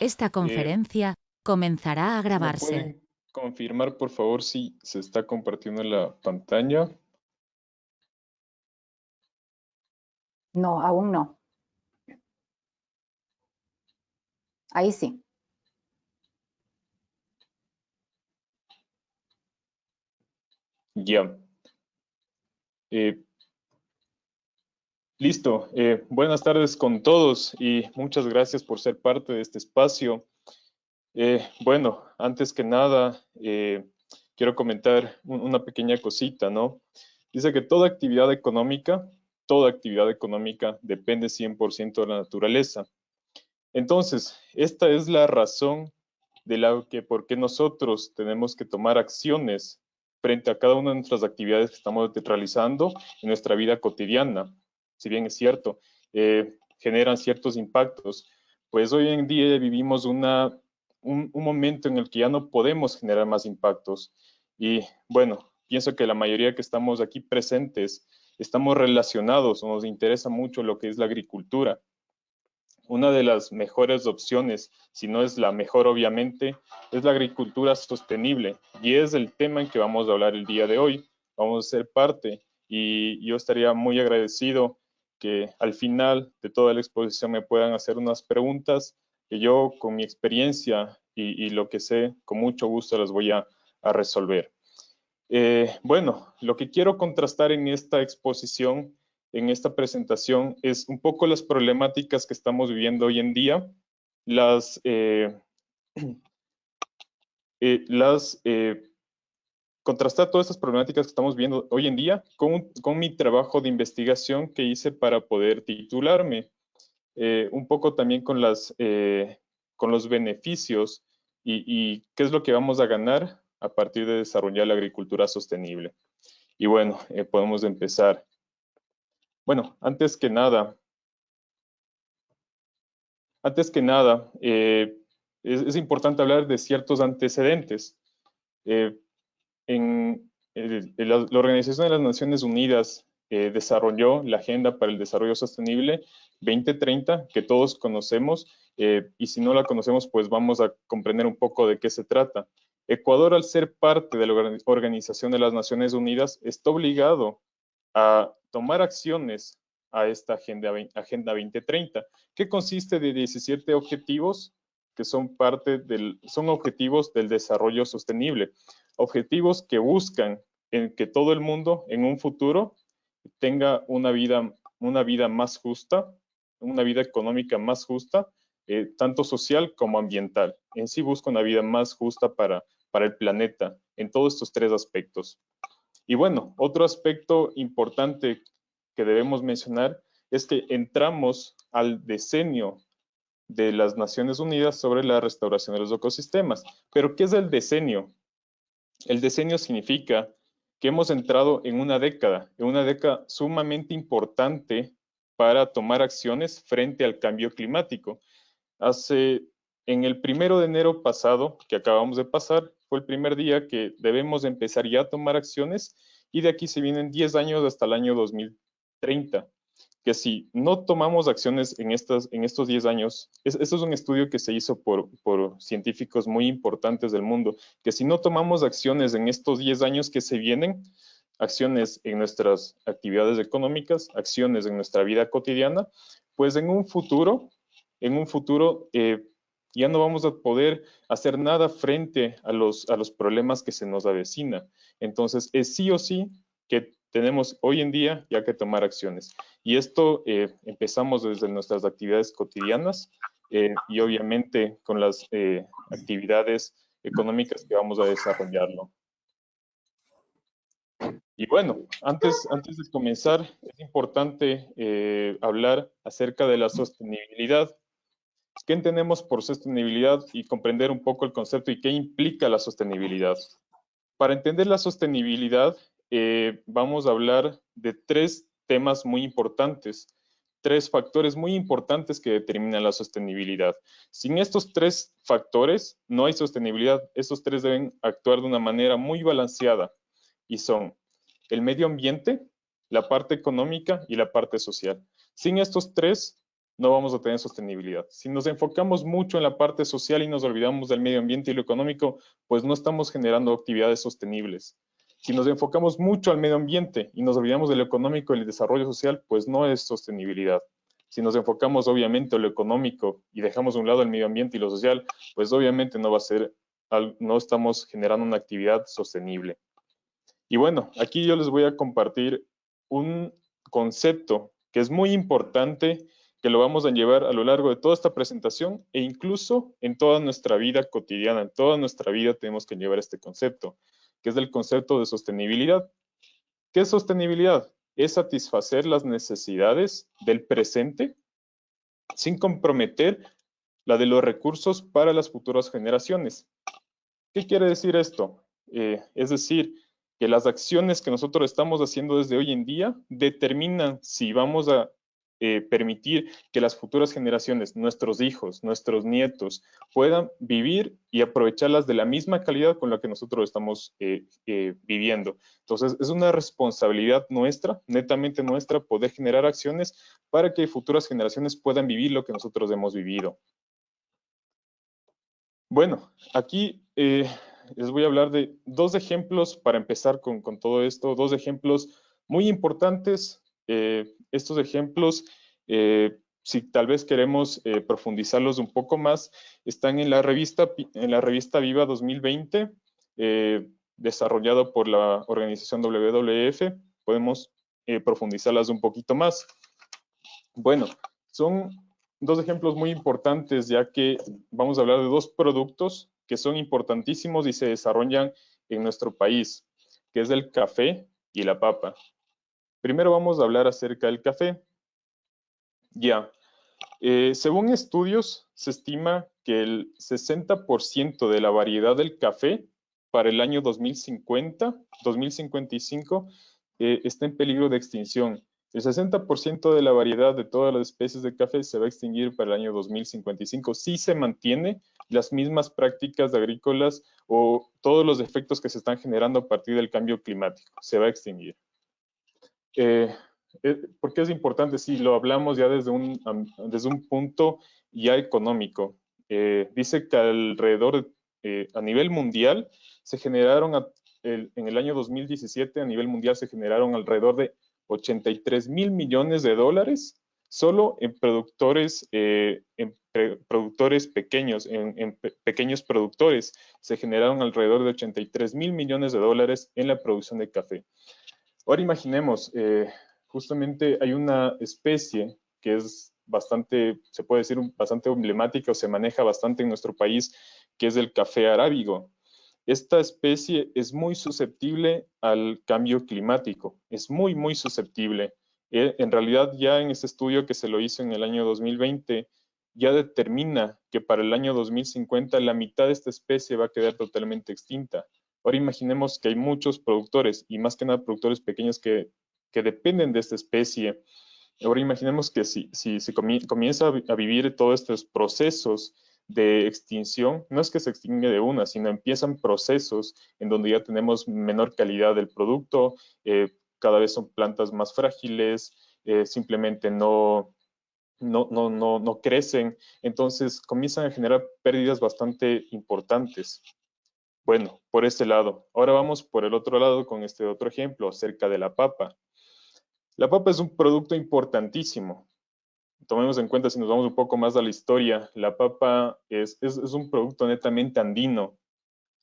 Esta conferencia comenzará a ¿Me grabarse. pueden confirmar, por favor, si se está compartiendo la pantalla? No, aún no. Ahí sí. Ya. Listo. Buenas tardes con todos y muchas gracias por ser parte de este espacio. Bueno, antes que nada, quiero comentar una pequeña cosita, ¿no? Dice que toda actividad económica depende 100% de la naturaleza. Entonces, esta es la razón de la que por qué nosotros tenemos que tomar acciones frente a cada una de nuestras actividades que estamos realizando en nuestra vida cotidiana. Si bien es cierto, generan ciertos impactos, pues hoy en día vivimos un momento en el que ya no podemos generar más impactos. Y bueno, pienso que la mayoría que estamos aquí presentes estamos relacionados o nos interesa mucho lo que es la agricultura. Una de las mejores opciones, si no es la mejor obviamente, es la agricultura sostenible y es el tema en que vamos a hablar el día de hoy. Vamos a ser parte y yo estaría muy agradecido que al final de toda la exposición me puedan hacer unas preguntas que yo con mi experiencia y lo que sé, con mucho gusto las voy a resolver. Bueno, lo que quiero contrastar en esta exposición, en esta presentación, es un poco las problemáticas que estamos viviendo hoy en día, las, eh, las contrastar todas estas problemáticas que estamos viendo hoy en día con mi trabajo de investigación que hice para poder titularme, un poco también con los beneficios y qué es lo que vamos a ganar a partir de desarrollar la agricultura sostenible. Y bueno, podemos empezar. Bueno, es importante hablar de ciertos antecedentes. Eh, la Organización de las Naciones Unidas desarrolló la Agenda para el Desarrollo Sostenible 2030, que todos conocemos, y si no la conocemos, pues vamos a comprender un poco de qué se trata. Ecuador, al ser parte de la Organización de las Naciones Unidas, está obligado a tomar acciones a esta Agenda 2030, que consiste de 17 objetivos que son objetivos del desarrollo sostenible, objetivos que buscan en que todo el mundo en un futuro tenga una vida más justa, una vida económica más justa, tanto social como ambiental. En sí busca una vida más justa para el planeta en todos estos tres aspectos. Y bueno, otro aspecto importante que debemos mencionar es que entramos al decenio de las Naciones Unidas sobre la restauración de los ecosistemas. Pero, ¿qué es el decenio? El decenio significa que hemos entrado en una década sumamente importante para tomar acciones frente al cambio climático. En el 1 de enero pasado, que acabamos de pasar, fue el primer día que debemos empezar ya a tomar acciones y de aquí se vienen 10 años hasta el año 2030. Que si no tomamos acciones en estos 10 años, esto es un estudio que se hizo por científicos muy importantes del mundo, que si no tomamos acciones en estos 10 años que se vienen, acciones en nuestras actividades económicas, acciones en nuestra vida cotidiana, pues en un futuro ya no vamos a poder hacer nada frente a los problemas que se nos avecina. Entonces, es sí o sí que tenemos hoy en día ya que tomar acciones. Y esto empezamos desde nuestras actividades cotidianas y obviamente con las actividades económicas que vamos a desarrollarlo. Y bueno, antes de comenzar, es importante hablar acerca de la sostenibilidad. ¿Qué entendemos por sostenibilidad y comprender un poco el concepto y qué implica la sostenibilidad? Para entender la sostenibilidad, vamos a hablar de tres temas muy importantes, tres factores muy importantes que determinan la sostenibilidad. Sin estos tres factores, no hay sostenibilidad. Estos tres deben actuar de una manera muy balanceada y son el medio ambiente, la parte económica y la parte social. Sin estos tres, no vamos a tener sostenibilidad. Si nos enfocamos mucho en la parte social y nos olvidamos del medio ambiente y lo económico, pues no estamos generando actividades sostenibles. Si nos enfocamos mucho al medio ambiente y nos olvidamos de lo económico y el desarrollo social, pues no es sostenibilidad. Si nos enfocamos obviamente en lo económico y dejamos a un lado el medio ambiente y lo social, pues obviamente no va a ser, no estamos generando una actividad sostenible. Y bueno, aquí yo les voy a compartir un concepto que es muy importante, que lo vamos a llevar a lo largo de toda esta presentación e incluso en toda nuestra vida cotidiana, en toda nuestra vida tenemos que llevar este concepto, que es el concepto de sostenibilidad. ¿Qué es sostenibilidad? Es satisfacer las necesidades del presente sin comprometer la de los recursos para las futuras generaciones. ¿Qué quiere decir esto? Es decir, que las acciones que nosotros estamos haciendo desde hoy en día determinan si vamos a permitir que las futuras generaciones, nuestros hijos, nuestros nietos, puedan vivir y aprovecharlas de la misma calidad con la que nosotros estamos viviendo. Entonces, es una responsabilidad nuestra, netamente nuestra, poder generar acciones para que futuras generaciones puedan vivir lo que nosotros hemos vivido. Bueno, aquí les voy a hablar de dos ejemplos para empezar con todo esto, dos ejemplos muy importantes. Estos ejemplos, si tal vez queremos profundizarlos un poco más, están en la revista Viva 2020, desarrollado por la organización WWF. Podemos profundizarlas un poquito más. Bueno, son dos ejemplos muy importantes, ya que vamos a hablar de dos productos que son importantísimos y se desarrollan en nuestro país, que es el café y la papa. Primero vamos a hablar acerca del café. Ya, según estudios, se estima que el 60% de la variedad del café para el año 2055, está en peligro de extinción. El 60% de la variedad de todas las especies de café se va a extinguir para el año 2055 si se mantiene las mismas prácticas agrícolas o todos los efectos que se están generando a partir del cambio climático. Se va a extinguir. ¿Por qué es importante? Si lo hablamos ya desde un punto ya económico. Dice que alrededor, a nivel mundial, se generaron, en el año 2017, a nivel mundial se generaron alrededor de 83 mil millones de dólares solo en productores, productores pequeños, en pequeños productores. Se generaron alrededor de 83 mil millones de dólares en la producción de café. Ahora imaginemos, justamente hay una especie que es bastante, se puede decir, bastante emblemática o se maneja bastante en nuestro país, que es el café arábigo. Esta especie es muy susceptible al cambio climático, es muy, muy susceptible. En realidad, ya en este estudio que se lo hizo en el año 2020, ya determina que para el año 2050 la mitad de esta especie va a quedar totalmente extinta. Ahora imaginemos que hay muchos productores, y más que nada productores pequeños que dependen de esta especie. Ahora imaginemos que si se comienza a vivir todos estos procesos de extinción, no es que se extingue de una, sino empiezan procesos en donde ya tenemos menor calidad del producto, cada vez son plantas más frágiles, simplemente no crecen, entonces comienzan a generar pérdidas bastante importantes. Bueno, por este lado. Ahora vamos por el otro lado con este otro ejemplo acerca de la papa. La papa es un producto importantísimo. Tomemos en cuenta, si nos vamos un poco más a la historia, la papa es un producto netamente andino.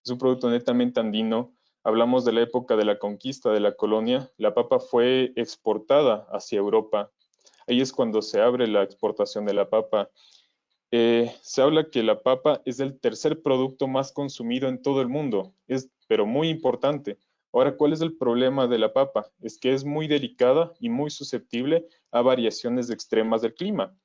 Es un producto netamente andino. Hablamos de la época de la conquista de la colonia. La papa fue exportada hacia Europa. Ahí es cuando se abre la exportación de la papa. Se habla que la papa es el tercer producto más consumido en todo el mundo, pero muy importante. Ahora, ¿cuál es el problema de la papa? Es que es muy delicada y muy susceptible a variaciones extremas del clima.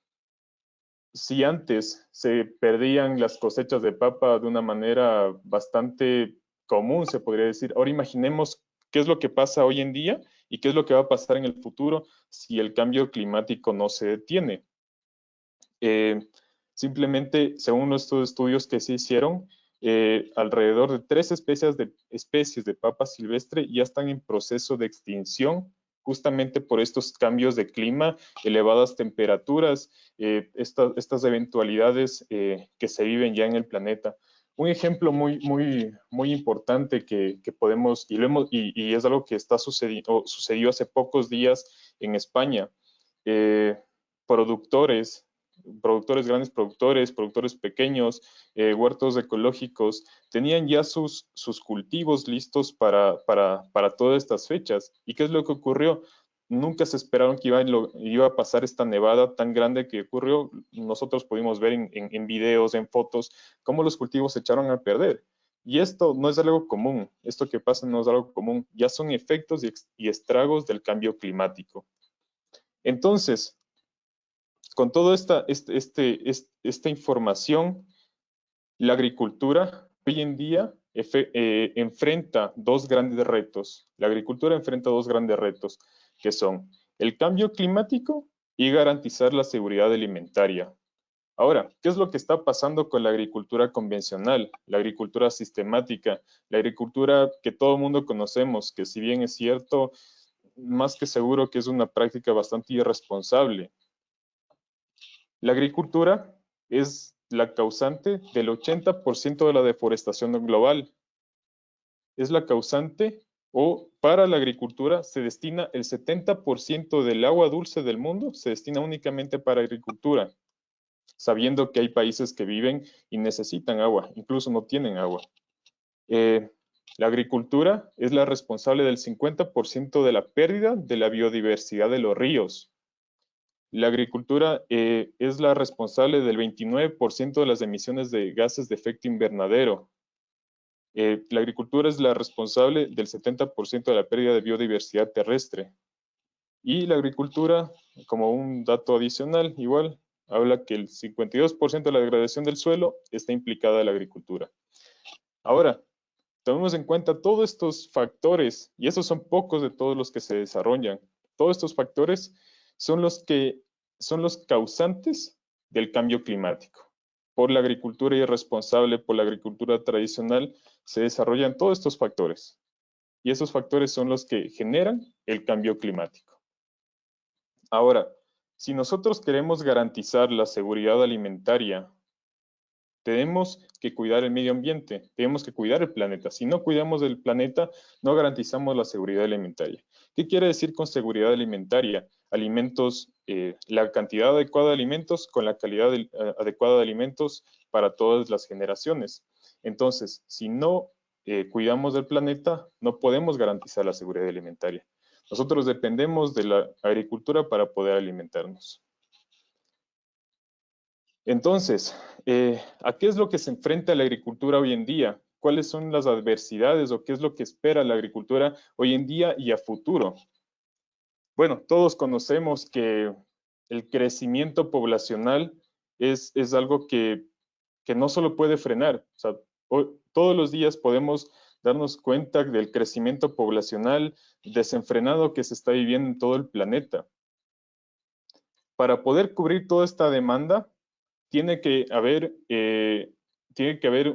Si antes se perdían las cosechas de papa de una manera bastante común, se podría decir, ahora imaginemos qué es lo que pasa hoy en día y qué es lo que va a pasar en el futuro si el cambio climático no se detiene. Simplemente, según estos estudios que se hicieron, alrededor de 3 especies de papa silvestre ya están en proceso de extinción justamente por estos cambios de clima, elevadas temperaturas, estas eventualidades que se viven ya en el planeta. Un ejemplo muy importante que podemos, y es algo que sucedió hace pocos días en España. Productores, grandes productores pequeños, huertos ecológicos, tenían ya sus cultivos listos para todas estas fechas. ¿Y qué es lo que ocurrió? Nunca se esperaron que iba a pasar esta nevada tan grande que ocurrió. Nosotros pudimos ver en videos, en fotos, cómo los cultivos se echaron a perder. Y esto no es algo común, esto que pasa no es algo común, ya son efectos y estragos del cambio climático. Entonces, con toda esta información, la agricultura hoy en día enfrenta dos grandes retos. La agricultura enfrenta dos grandes retos, que son el cambio climático y garantizar la seguridad alimentaria. Ahora, ¿qué es lo que está pasando con la agricultura convencional, la agricultura sistemática, la agricultura que todo el mundo conocemos, que si bien es cierto, más que seguro que es una práctica bastante irresponsable? La agricultura es la causante del 80% de la deforestación global. Es la causante, o para la agricultura se destina el 70% del agua dulce del mundo, se destina únicamente para agricultura, sabiendo que hay países que viven y necesitan agua, incluso no tienen agua. La agricultura es la responsable del 50% de la pérdida de la biodiversidad de los ríos. La agricultura es la responsable del 29% de las emisiones de gases de efecto invernadero. La agricultura es la responsable del 70% de la pérdida de biodiversidad terrestre. Y la agricultura, como un dato adicional, igual, habla que el 52% de la degradación del suelo está implicada en la agricultura. Ahora, tomemos en cuenta todos estos factores, y esos son pocos de todos los que se desarrollan. Todos estos factores son los causantes del cambio climático. Por la agricultura irresponsable, por la agricultura tradicional, se desarrollan todos estos factores. Y esos factores son los que generan el cambio climático. Ahora, si nosotros queremos garantizar la seguridad alimentaria, tenemos que cuidar el medio ambiente, tenemos que cuidar el planeta. Si no cuidamos del planeta, no garantizamos la seguridad alimentaria. ¿Qué quiere decir con seguridad alimentaria? Alimentos, la cantidad adecuada de alimentos con la calidad adecuada de alimentos para todas las generaciones. Entonces, si no cuidamos del planeta, no podemos garantizar la seguridad alimentaria. Nosotros dependemos de la agricultura para poder alimentarnos. Entonces, ¿a qué es lo que se enfrenta la agricultura hoy en día? ¿Cuáles son las adversidades o qué es lo que espera la agricultura hoy en día y a futuro? Bueno, todos conocemos que el crecimiento poblacional es algo que no solo puede frenar. O sea, todos los días podemos darnos cuenta del crecimiento poblacional desenfrenado que se está viviendo en todo el planeta. Para poder cubrir toda esta demanda, tiene que haber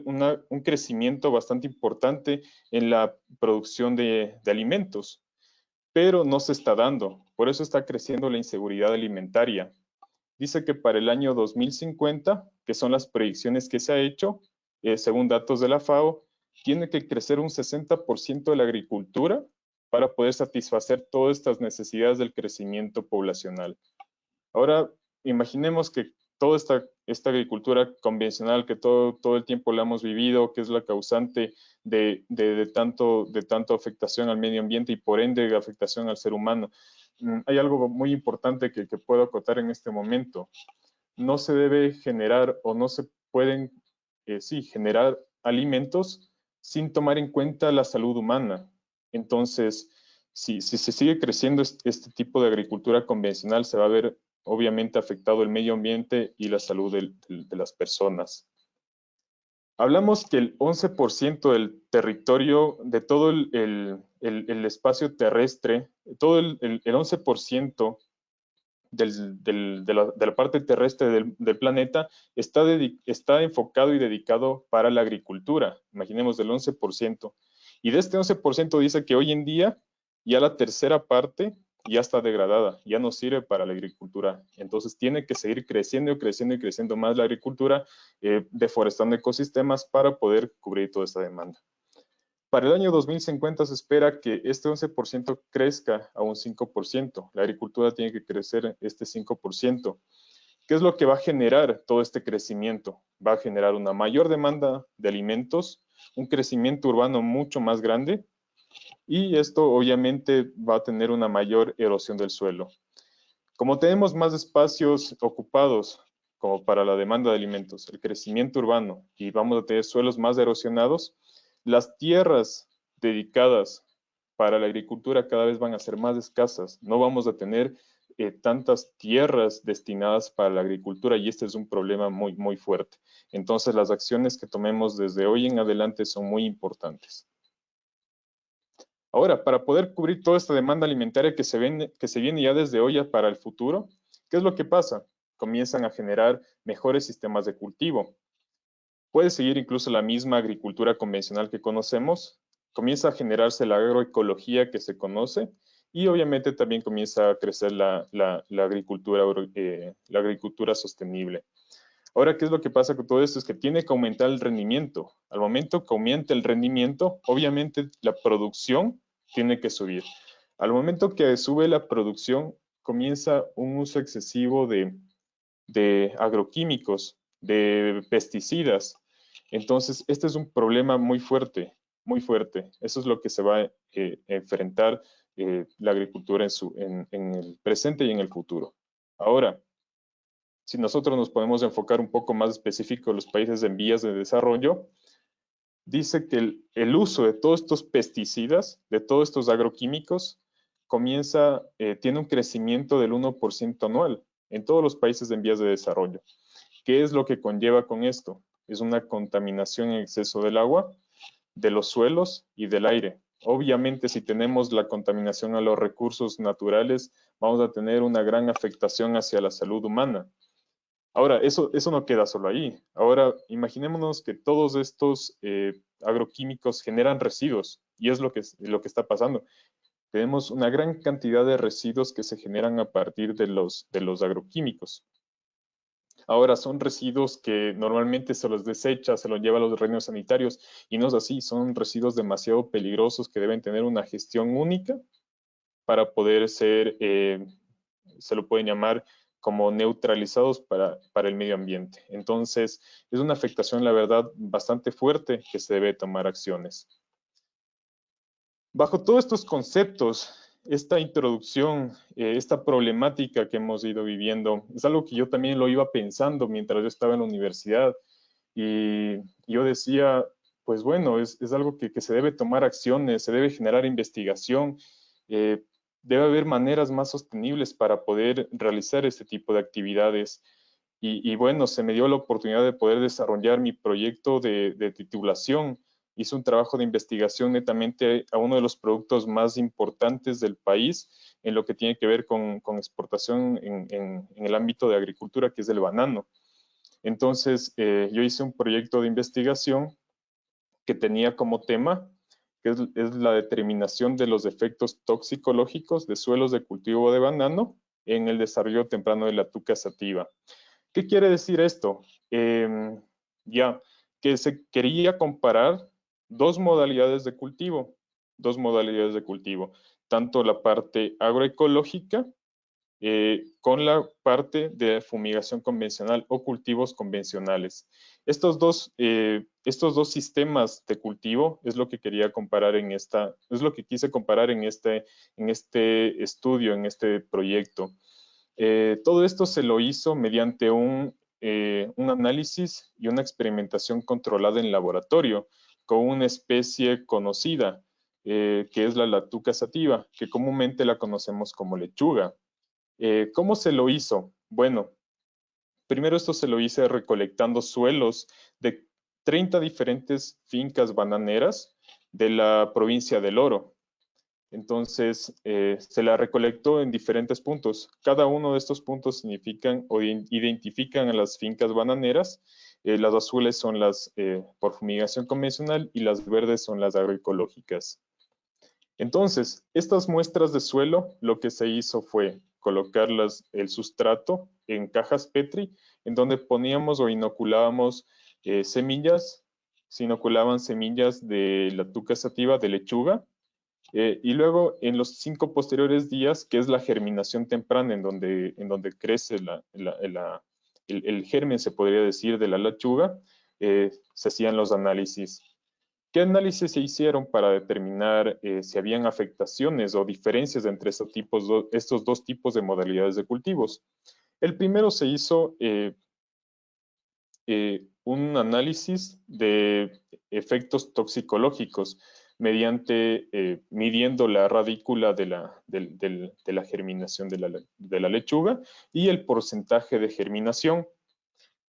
un crecimiento bastante importante en la producción de alimentos, pero no se está dando. Por eso está creciendo la inseguridad alimentaria. Dice que para el año 2050, que son las predicciones que se ha hecho, según datos de la FAO, tiene que crecer un 60% de la agricultura para poder satisfacer todas estas necesidades del crecimiento poblacional. Ahora, imaginemos que toda esta agricultura convencional que todo el tiempo la hemos vivido, que es la causante de tanto afectación al medio ambiente y por ende afectación al ser humano. Hay algo muy importante que puedo acotar en este momento. No se debe generar o no se pueden, generar alimentos sin tomar en cuenta la salud humana. Entonces, si se sigue creciendo este tipo de agricultura convencional, se va a ver obviamente afectado el medio ambiente y la salud de las personas. Hablamos que el 11% del territorio, de todo el espacio terrestre, todo el 11% de la parte terrestre del planeta está enfocado y dedicado para la agricultura. Imaginemos del 11%. Y de este 11% dice que hoy en día ya la tercera parte ya está degradada, ya no sirve para la agricultura. Entonces tiene que seguir creciendo y creciendo y creciendo más la agricultura, deforestando ecosistemas para poder cubrir toda esta demanda. Para el año 2050 se espera que este 11% crezca a un 5%. La agricultura tiene que crecer este 5%. ¿Qué es lo que va a generar todo este crecimiento? Va a generar una mayor demanda de alimentos, un crecimiento urbano mucho más grande, y esto obviamente va a tener una mayor erosión del suelo. Como tenemos más espacios ocupados como para la demanda de alimentos, el crecimiento urbano, y vamos a tener suelos más erosionados, las tierras dedicadas para la agricultura cada vez van a ser más escasas. No vamos a tener tantas tierras destinadas para la agricultura, y este es un problema muy, muy fuerte. Entonces, las acciones que tomemos desde hoy en adelante son muy importantes. Ahora, para poder cubrir toda esta demanda alimentaria que se viene ya desde hoy para el futuro, ¿qué es lo que pasa? Comienzan a generar mejores sistemas de cultivo. Puede seguir incluso la misma agricultura convencional que conocemos, comienza a generarse la agroecología que se conoce, y obviamente también comienza a crecer la agricultura sostenible. Ahora, ¿qué es lo que pasa con todo esto? Es que tiene que aumentar el rendimiento. Al momento que aumente el rendimiento, obviamente la producción tiene que subir. Al momento que sube la producción, comienza un uso excesivo de agroquímicos, de pesticidas. Entonces, este es un problema muy fuerte, muy fuerte. Eso es lo que se va a enfrentar la agricultura en el presente y en el futuro. Ahora, si nosotros nos podemos enfocar un poco más específico en los países en vías de desarrollo, dice que el uso de todos estos pesticidas, de todos estos agroquímicos, tiene un crecimiento del 1% anual en todos los países en vías de desarrollo. ¿Qué es lo que conlleva con esto? Es una contaminación en exceso del agua, de los suelos y del aire. Obviamente, si tenemos la contaminación a los recursos naturales, vamos a tener una gran afectación hacia la salud humana. Ahora, eso no queda solo ahí. Ahora, imaginémonos que todos estos agroquímicos generan residuos, y es lo que está pasando. Tenemos una gran cantidad de residuos que se generan a partir de los agroquímicos. Ahora, son residuos que normalmente se los desecha, se los lleva a los reinos sanitarios, y no es así. Son residuos demasiado peligrosos que deben tener una gestión única para poder ser, se lo pueden llamar como neutralizados para el medio ambiente. Entonces, es una afectación, la verdad, bastante fuerte, que se debe tomar acciones. Bajo todos estos conceptos, esta introducción, esta problemática que hemos ido viviendo, es algo que yo también lo iba pensando mientras yo estaba en la universidad, y yo decía, pues bueno, es algo que se debe tomar acciones, se debe generar investigación, debe haber maneras más sostenibles para poder realizar este tipo de actividades. Y bueno, se me dio la oportunidad de poder desarrollar mi proyecto de titulación. Hice un trabajo de investigación netamente a uno de los productos más importantes del país en lo que tiene que ver con exportación en el ámbito de agricultura, que es el banano. Entonces, yo hice un proyecto de investigación que tenía como tema, que es la determinación de los efectos toxicológicos de suelos de cultivo de banano en el desarrollo temprano de la tuca sativa. ¿Qué quiere decir esto? Que se quería comparar dos modalidades de cultivo, tanto la parte agroecológica con la parte de fumigación convencional o cultivos convencionales. Estos dos sistemas de cultivo es lo que quería comparar es lo que quise comparar en este estudio, en este proyecto. Todo esto se lo hizo mediante un análisis y una experimentación controlada en laboratorio con una especie conocida, que es la Latuca sativa, que comúnmente la conocemos como lechuga. ¿Cómo se lo hizo? Bueno, primero esto se lo hice recolectando suelos de 30 diferentes fincas bananeras de la provincia del Oro. Entonces, se la recolectó en diferentes puntos. Cada uno de estos puntos significan o identifican a las fincas bananeras. Las azules son las por fumigación convencional y las verdes son las agroecológicas. Entonces, estas muestras de suelo, lo que se hizo fue colocar el sustrato en cajas Petri, en donde poníamos o inoculábamos semillas, se inoculaban semillas de la tuca sativa, de lechuga, y luego en los 5 posteriores días, que es la germinación temprana, en donde crece el germen, se podría decir, de la lechuga, se hacían los análisis. ¿Qué análisis se hicieron para determinar si habían afectaciones o diferencias entre estos dos tipos de modalidades de cultivos? El primero se hizo un análisis de efectos toxicológicos mediante midiendo la radícula de la germinación de la lechuga y el porcentaje de germinación.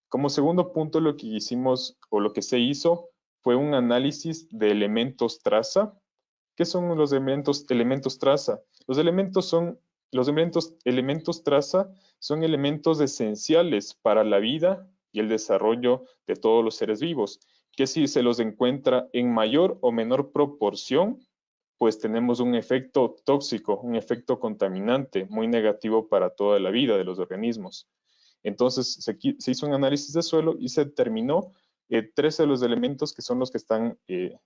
Como segundo punto, lo que hicimos o lo que se hizo fue un análisis de elementos traza. ¿Qué son los elementos traza? Los elementos traza son elementos esenciales para la vida y el desarrollo de todos los seres vivos, que si se los encuentra en mayor o menor proporción, pues tenemos un efecto tóxico, un efecto contaminante muy negativo para toda la vida de los organismos. Entonces se hizo un análisis de suelo y se determinó 13 de los elementos que son los que están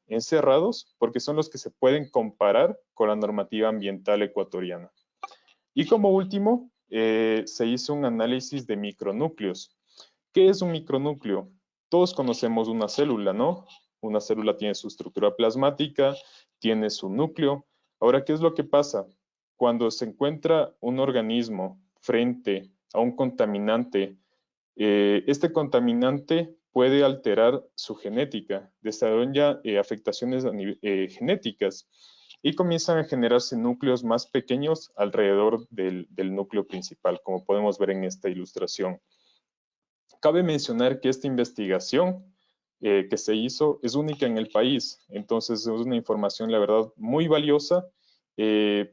encerrados, porque son los que se pueden comparar con la normativa ambiental ecuatoriana. Y como último, se hizo un análisis de micronúcleos. ¿Qué es un micronúcleo? Todos conocemos una célula, ¿no? Una célula tiene su estructura plasmática, tiene su núcleo. Ahora, ¿qué es lo que pasa? Cuando se encuentra un organismo frente a un contaminante, este contaminante puede alterar su genética, desarrolla afectaciones genéticas y comienzan a generarse núcleos más pequeños alrededor del núcleo principal, como podemos ver en esta ilustración. Cabe mencionar que esta investigación que se hizo es única en el país, entonces es una información, la verdad, muy valiosa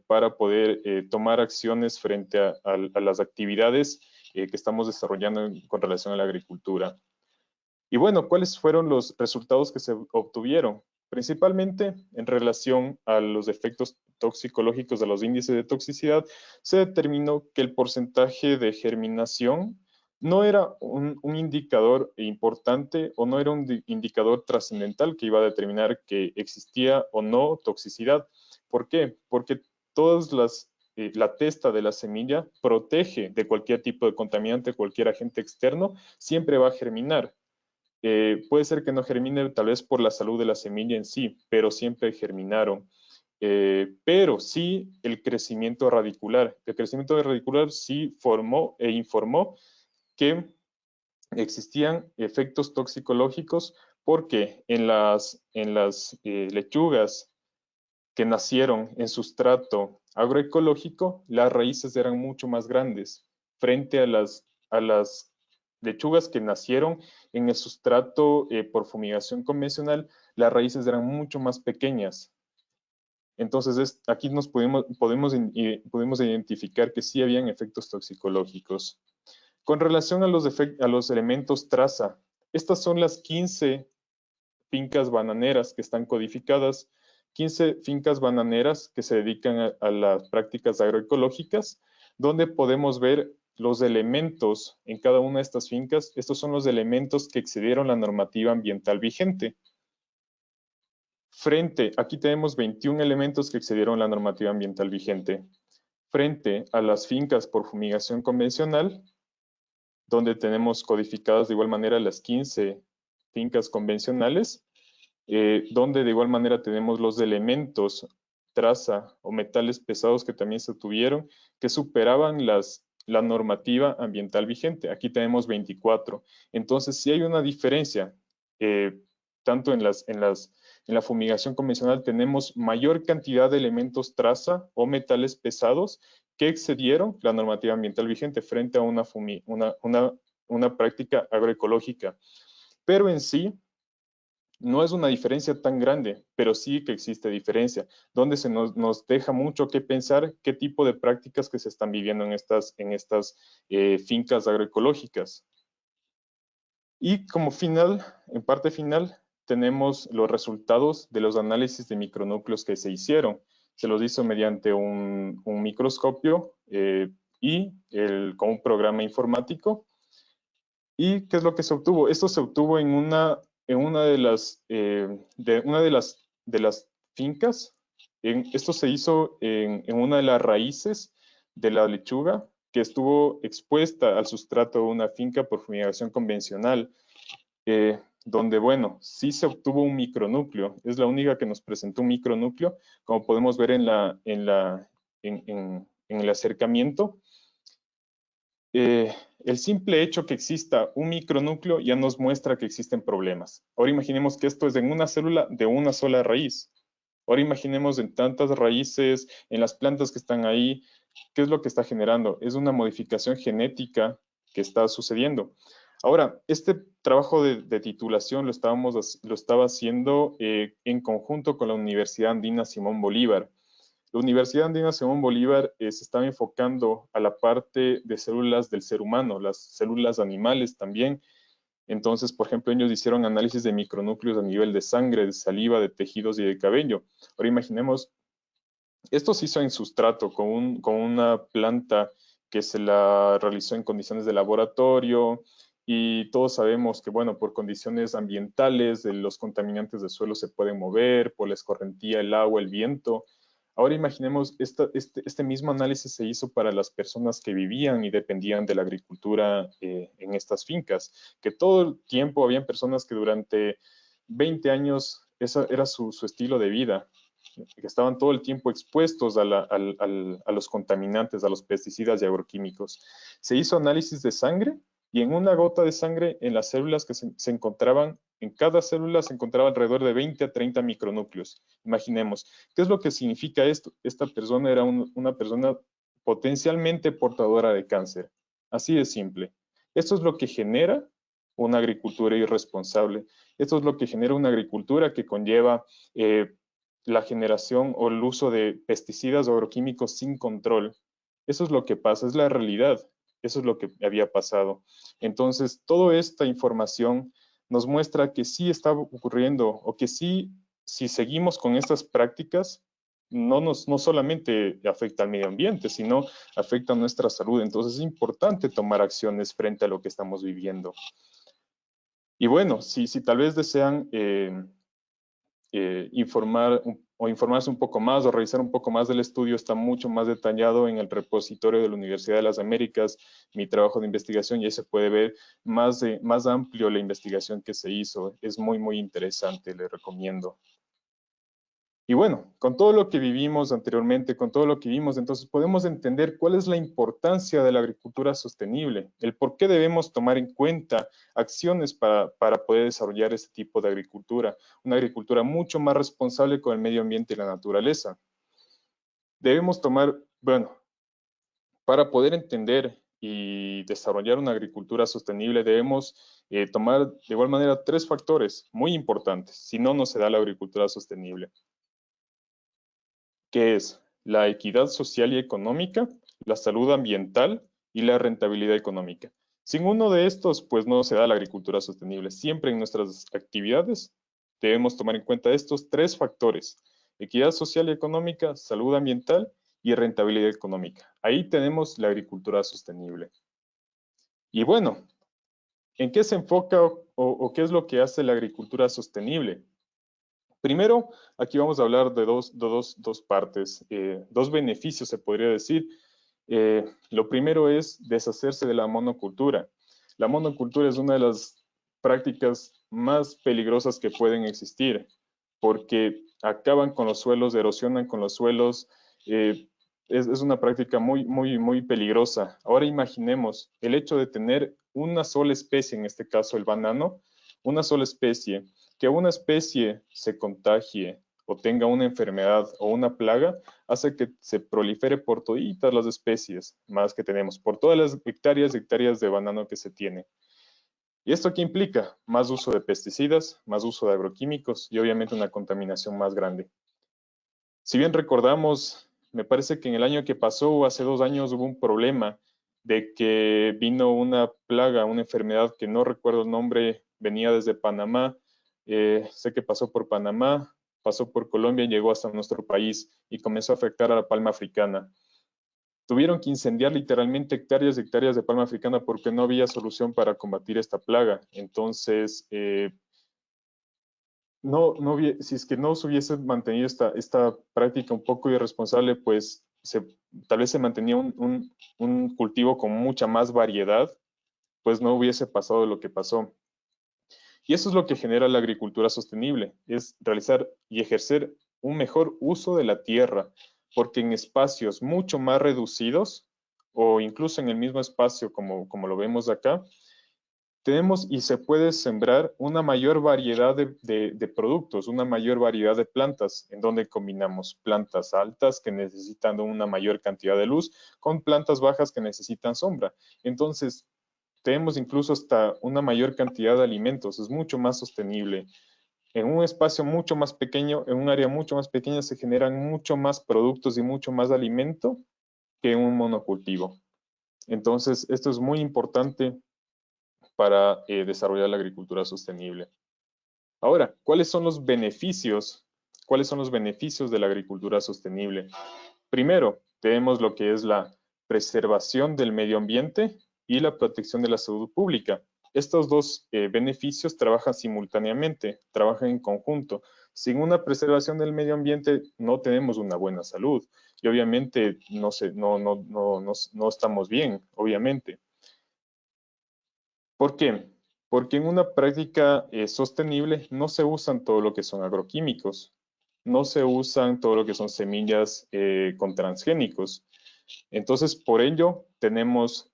para poder tomar acciones frente a las actividades que estamos desarrollando con relación a la agricultura. Y bueno, ¿cuáles fueron los resultados que se obtuvieron? Principalmente en relación a los efectos toxicológicos de los índices de toxicidad, se determinó que el porcentaje de germinación no era un indicador importante o no era un indicador trascendental que iba a determinar que existía o no toxicidad. ¿Por qué? Porque la testa de la semilla protege de cualquier tipo de contaminante, cualquier agente externo, siempre va a germinar. Puede ser que no germine tal vez por la salud de la semilla en sí, pero siempre germinaron. Pero sí el crecimiento radicular. El crecimiento radicular sí formó e informó que existían efectos toxicológicos porque en las lechugas que nacieron en sustrato agroecológico, las raíces eran mucho más grandes frente a las lechugas que nacieron en el sustrato por fumigación convencional, las raíces eran mucho más pequeñas. Entonces, aquí podemos identificar que sí habían efectos toxicológicos. Con relación a los elementos traza, estas son las 15 fincas bananeras que están codificadas, 15 fincas bananeras que se dedican a las prácticas agroecológicas, donde podemos ver los elementos en cada una de estas fincas. Estos son los elementos que excedieron la normativa ambiental vigente. Aquí tenemos 21 elementos que excedieron la normativa ambiental vigente. Frente a las fincas por fumigación convencional, donde tenemos codificadas de igual manera las 15 fincas convencionales, donde de igual manera tenemos los elementos traza o metales pesados que también se tuvieron, que superaban la normativa ambiental vigente. Aquí tenemos 24. Entonces, sí hay una diferencia. Tanto en la fumigación convencional tenemos mayor cantidad de elementos traza o metales pesados que excedieron la normativa ambiental vigente frente a una práctica agroecológica. Pero en sí, no es una diferencia tan grande, pero sí que existe diferencia, donde nos deja mucho que pensar qué tipo de prácticas que se están viviendo en estas fincas agroecológicas. Y como en parte final, tenemos los resultados de los análisis de micronúcleos que se hicieron. Se los hizo mediante un microscopio y con un programa informático. ¿Y qué es lo que se obtuvo? Esto se obtuvo en una de las fincas. Esto se hizo en una de las raíces de la lechuga que estuvo expuesta al sustrato de una finca por fumigación convencional, donde, bueno, sí se obtuvo un micronúcleo. Es la única que nos presentó un micronúcleo, como podemos ver en el acercamiento. El simple hecho que exista un micronúcleo ya nos muestra que existen problemas. Ahora imaginemos que esto es en una célula de una sola raíz. Ahora imaginemos en tantas raíces, en las plantas que están ahí, ¿qué es lo que está generando? Es una modificación genética que está sucediendo. Ahora, este trabajo de titulación lo estaba haciendo en conjunto con la Universidad Andina Simón Bolívar. La Universidad Andina Simón Bolívar se estaba enfocando a la parte de células del ser humano, las células animales también. Entonces, por ejemplo, ellos hicieron análisis de micronúcleos a nivel de sangre, de saliva, de tejidos y de cabello. Ahora imaginemos, esto se hizo en sustrato con una planta que se la realizó en condiciones de laboratorio, y todos sabemos que, bueno, por condiciones ambientales, los contaminantes del suelo se pueden mover, por la escorrentía, el agua, el viento. Ahora imaginemos, este mismo análisis se hizo para las personas que vivían y dependían de la agricultura en estas fincas, que todo el tiempo habían personas que durante 20 años ese era su estilo de vida, que estaban todo el tiempo expuestos a los contaminantes, a los pesticidas y agroquímicos. Se hizo análisis de sangre y en una gota de sangre, en las células que se encontraban, en cada célula se encontraba alrededor de 20 a 30 micronúcleos. Imaginemos, ¿qué es lo que significa esto? Esta persona era una persona potencialmente portadora de cáncer. Así de simple. Esto es lo que genera una agricultura irresponsable. Esto es lo que genera una agricultura que conlleva la generación o el uso de pesticidas o agroquímicos sin control. Eso es lo que pasa, es la realidad. Eso es lo que había pasado. Entonces, toda esta información nos muestra que sí está ocurriendo, o que sí, si seguimos con estas prácticas, no solamente afecta al medio ambiente, sino afecta a nuestra salud. Entonces es importante tomar acciones frente a lo que estamos viviendo. Y bueno, si tal vez desean informarse un poco más o revisar un poco más del estudio, está mucho más detallado en el repositorio de la Universidad de las Américas, mi trabajo de investigación, y ahí se puede ver más amplio la investigación que se hizo. Es muy, muy interesante, le recomiendo. Y bueno, con todo lo que vivimos anteriormente, con todo lo que vimos, entonces podemos entender cuál es la importancia de la agricultura sostenible, el por qué debemos tomar en cuenta acciones para poder desarrollar este tipo de agricultura, una agricultura mucho más responsable con el medio ambiente y la naturaleza. Debemos tomar, bueno, para poder entender y desarrollar una agricultura sostenible, debemos tomar de igual manera 3 factores muy importantes, si no, no se da la agricultura sostenible, que es la equidad social y económica, la salud ambiental y la rentabilidad económica. Sin uno de estos, pues no se da la agricultura sostenible. Siempre en nuestras actividades debemos tomar en cuenta estos 3 factores: equidad social y económica, salud ambiental y rentabilidad económica. Ahí tenemos la agricultura sostenible. Y bueno, ¿en qué se enfoca o qué es lo que hace la agricultura sostenible? Primero, aquí vamos a hablar de dos partes, 2 beneficios se podría decir. Lo primero es deshacerse de la monocultura. La monocultura es una de las prácticas más peligrosas que pueden existir, porque acaban con los suelos, erosionan con los suelos. Es una práctica muy, muy, muy peligrosa. Ahora imaginemos el hecho de tener una sola especie, en este caso el banano, una sola especie, que una especie se contagie o tenga una enfermedad o una plaga, hace que se prolifere por toditas las especies más que tenemos, por todas las hectáreas y hectáreas de banano que se tiene. ¿Y esto qué implica? Más uso de pesticidas, más uso de agroquímicos y obviamente una contaminación más grande. Si bien recordamos, me parece que en el año que pasó o hace 2 años hubo un problema de que vino una plaga, una enfermedad que no recuerdo el nombre, venía desde Panamá. Sé que pasó por Panamá, pasó por Colombia y llegó hasta nuestro país y comenzó a afectar a la palma africana. Tuvieron que incendiar literalmente hectáreas y hectáreas de palma africana porque no había solución para combatir esta plaga. Entonces, si es que no se hubiese mantenido esta práctica un poco irresponsable, pues tal vez se mantenía un cultivo con mucha más variedad, pues no hubiese pasado lo que pasó. Y eso es lo que genera la agricultura sostenible, es realizar y ejercer un mejor uso de la tierra, porque en espacios mucho más reducidos, o incluso en el mismo espacio como lo vemos acá, tenemos y se puede sembrar una mayor variedad de productos, una mayor variedad de plantas, en donde combinamos plantas altas que necesitan una mayor cantidad de luz con plantas bajas que necesitan sombra. Entonces, tenemos incluso hasta una mayor cantidad de alimentos, es mucho más sostenible. En un espacio mucho más pequeño, en un área mucho más pequeña, se generan mucho más productos y mucho más alimento que en un monocultivo. Entonces, esto es muy importante para desarrollar la agricultura sostenible. Ahora, ¿cuáles son los beneficios? ¿Cuáles son los beneficios de la agricultura sostenible? Primero, tenemos lo que es la preservación del medio ambiente y la protección de la salud pública. Estos dos beneficios trabajan simultáneamente, trabajan en conjunto. Sin una preservación del medio ambiente no tenemos una buena salud y obviamente no estamos bien, obviamente. ¿Por qué? Porque en una práctica sostenible no se usan todo lo que son agroquímicos, no se usan todo lo que son semillas con transgénicos. Entonces, por ello, tenemos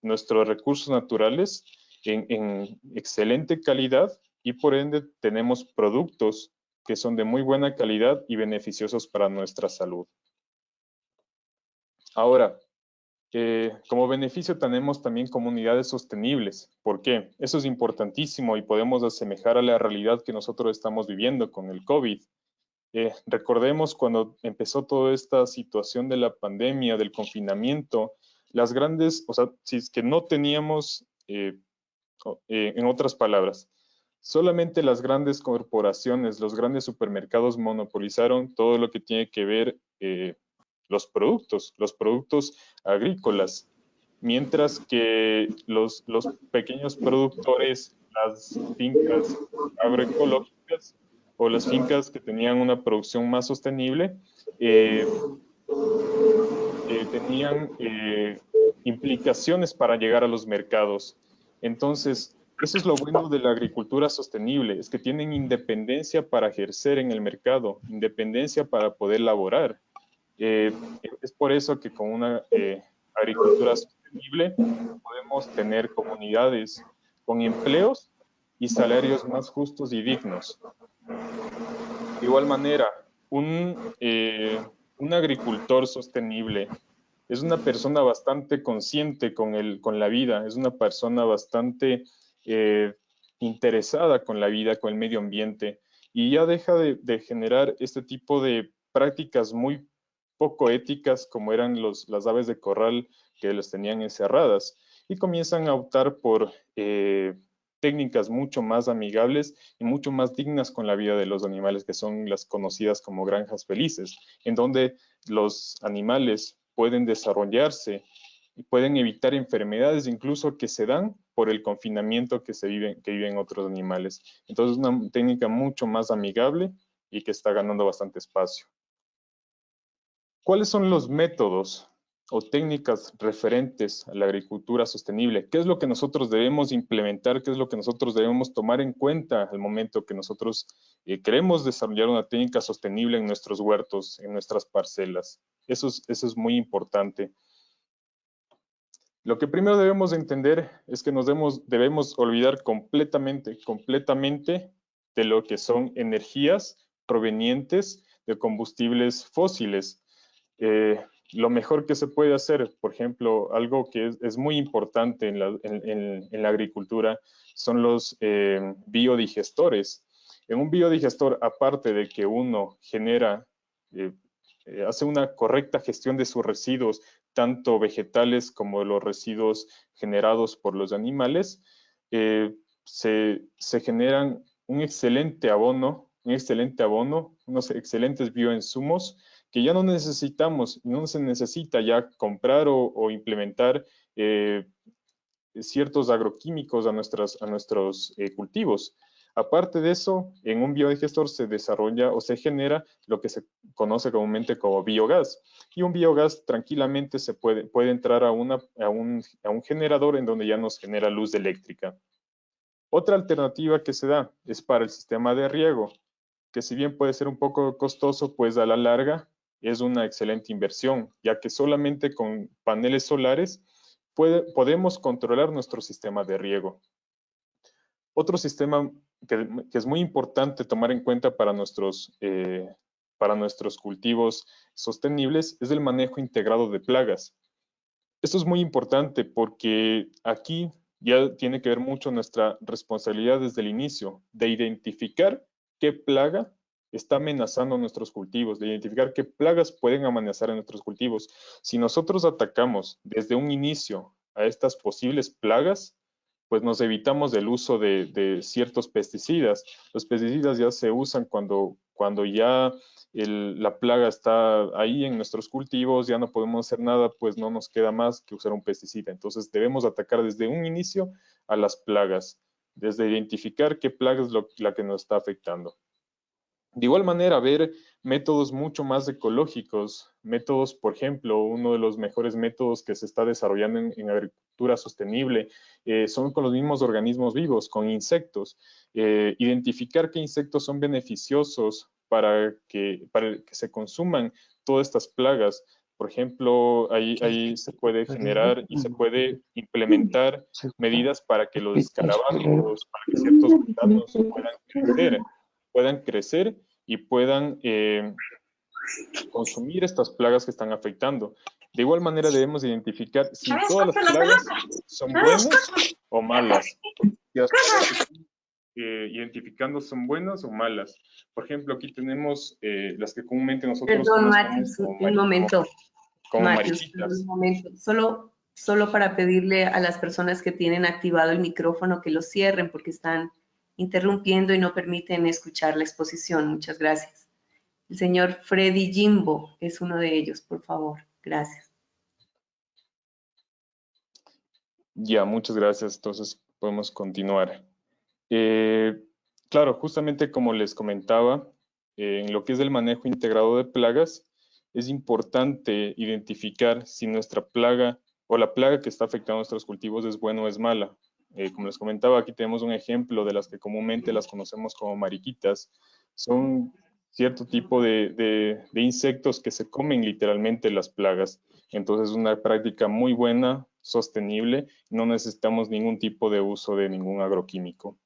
nuestros recursos naturales en excelente calidad y por ende tenemos productos que son de muy buena calidad y beneficiosos para nuestra salud. Ahora, como beneficio tenemos también comunidades sostenibles. ¿Por qué? Eso es importantísimo y podemos asemejar a la realidad que nosotros estamos viviendo con el COVID. Recordemos cuando empezó toda esta situación de la pandemia, del confinamiento, las grandes, o sea, si es que no teníamos, en otras palabras, solamente las grandes corporaciones, los grandes supermercados monopolizaron todo lo que tiene que ver los productos agrícolas, mientras que los pequeños productores, las fincas agroecológicas o las fincas que tenían una producción más sostenible, tenían implicaciones para llegar a los mercados. Entonces, eso es lo bueno de la agricultura sostenible, es que tienen independencia para ejercer en el mercado, independencia para poder laborar. Es por eso que con una agricultura sostenible podemos tener comunidades con empleos y salarios más justos y dignos. De igual manera, un agricultor sostenible es una persona bastante consciente con la vida, es una persona bastante interesada con la vida, con el medio ambiente, y ya deja de generar este tipo de prácticas muy poco éticas como eran las aves de corral que las tenían encerradas y comienzan a optar por técnicas mucho más amigables y mucho más dignas con la vida de los animales, que son las conocidas como granjas felices, en donde los animales pueden desarrollarse y pueden evitar enfermedades incluso que se dan por el confinamiento que viven otros animales. Entonces, es una técnica mucho más amigable y que está ganando bastante espacio. ¿Cuáles son los métodos o técnicas referentes a la agricultura sostenible? ¿Qué es lo que nosotros debemos implementar? ¿Qué es lo que nosotros debemos tomar en cuenta al momento que nosotros queremos desarrollar una técnica sostenible en nuestros huertos, en nuestras parcelas? Eso es muy importante. Lo que primero debemos entender es que debemos olvidar completamente de lo que son energías provenientes de combustibles fósiles. Lo mejor que se puede hacer, por ejemplo, algo que es muy importante en la agricultura, son los biodigestores. En un biodigestor, aparte de que uno hace una correcta gestión de sus residuos, tanto vegetales como los residuos generados por los animales, se generan un excelente abono un excelente abono, unos excelentes bioinsumos que ya no necesitamos, no se necesita ya comprar o implementar ciertos agroquímicos a nuestros cultivos. Aparte de eso, en un biodigestor se desarrolla o se genera lo que se conoce comúnmente como biogás. Y un biogás tranquilamente se puede entrar a un generador en donde ya nos genera luz eléctrica. Otra alternativa que se da es para el sistema de riego, que si bien puede ser un poco costoso, pues a la larga es una excelente inversión, ya que solamente con paneles solares podemos controlar nuestro sistema de riego. Otro sistema que es muy importante tomar en cuenta para nuestros cultivos sostenibles es el manejo integrado de plagas. Esto es muy importante porque aquí ya tiene que ver mucho nuestra responsabilidad desde el inicio de identificar qué plaga está amenazando nuestros cultivos, de identificar qué plagas pueden amenazar a nuestros cultivos. Si nosotros atacamos desde un inicio a estas posibles plagas, pues nos evitamos el uso de ciertos pesticidas. Los pesticidas ya se usan cuando ya la plaga está ahí en nuestros cultivos, ya no podemos hacer nada, pues no nos queda más que usar un pesticida. Entonces debemos atacar desde un inicio a las plagas, desde identificar qué plaga es la que nos está afectando. De igual manera, ver métodos mucho más ecológicos, métodos, por ejemplo, uno de los mejores métodos que se está desarrollando en agricultura sostenible son con los mismos organismos vivos, con insectos. Identificar qué insectos son beneficiosos para que se consuman todas estas plagas. Por ejemplo, ahí se puede generar y se puede implementar medidas para que los escarabajos, para que ciertos gusanos puedan crecer y puedan consumir estas plagas que están afectando. De igual manera debemos identificar si todas las plagas son buenas o malas. Si las plagas que están identificando son buenas o malas. Por ejemplo, aquí tenemos las que comúnmente nosotros conocemos un momento. como Matius, mariquitas. un momento. Solo para pedirle a las personas que tienen activado el micrófono que lo cierren porque están interrumpiendo y no permiten escuchar la exposición. Muchas gracias. El señor Freddy Jimbo es uno de ellos, por favor. Gracias. Ya, muchas gracias. Entonces podemos continuar. Claro, justamente como les comentaba, en lo que es el manejo integrado de plagas, es importante identificar si nuestra plaga o la plaga que está afectando a nuestros cultivos es buena o es mala. Como les comentaba, aquí tenemos un ejemplo de las que comúnmente las conocemos como mariquitas. Son cierto tipo de insectos que se comen literalmente las plagas. Entonces es una práctica muy buena, sostenible, no necesitamos ningún tipo de uso de ningún agroquímico.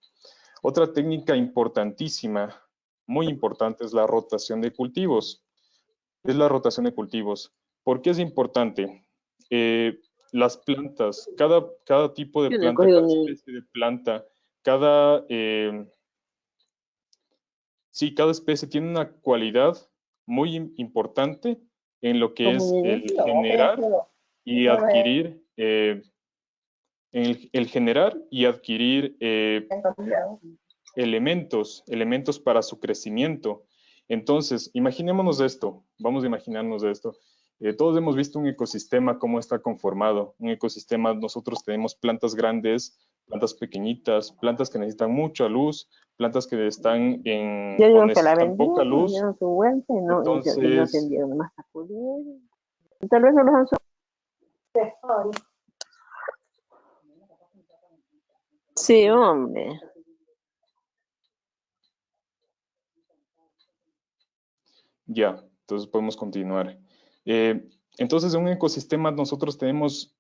Otra técnica importantísima, muy importante, es la rotación de cultivos. Es la rotación de cultivos. ¿Por qué es importante? Las plantas, cada tipo de planta, cada especie de planta, cada especie tiene una cualidad muy importante en lo que es el generar y adquirir, elementos para su crecimiento. Entonces, imaginémonos esto, vamos a imaginarnos esto. Todos hemos visto un ecosistema, cómo está conformado. Un ecosistema, nosotros tenemos plantas grandes, plantas pequeñitas, plantas que necesitan mucha luz, plantas que están o necesitan poca luz. Entonces, tal vez no los han. Sí, hombre. ya, entonces podemos continuar. Entonces, en un ecosistema nosotros tenemos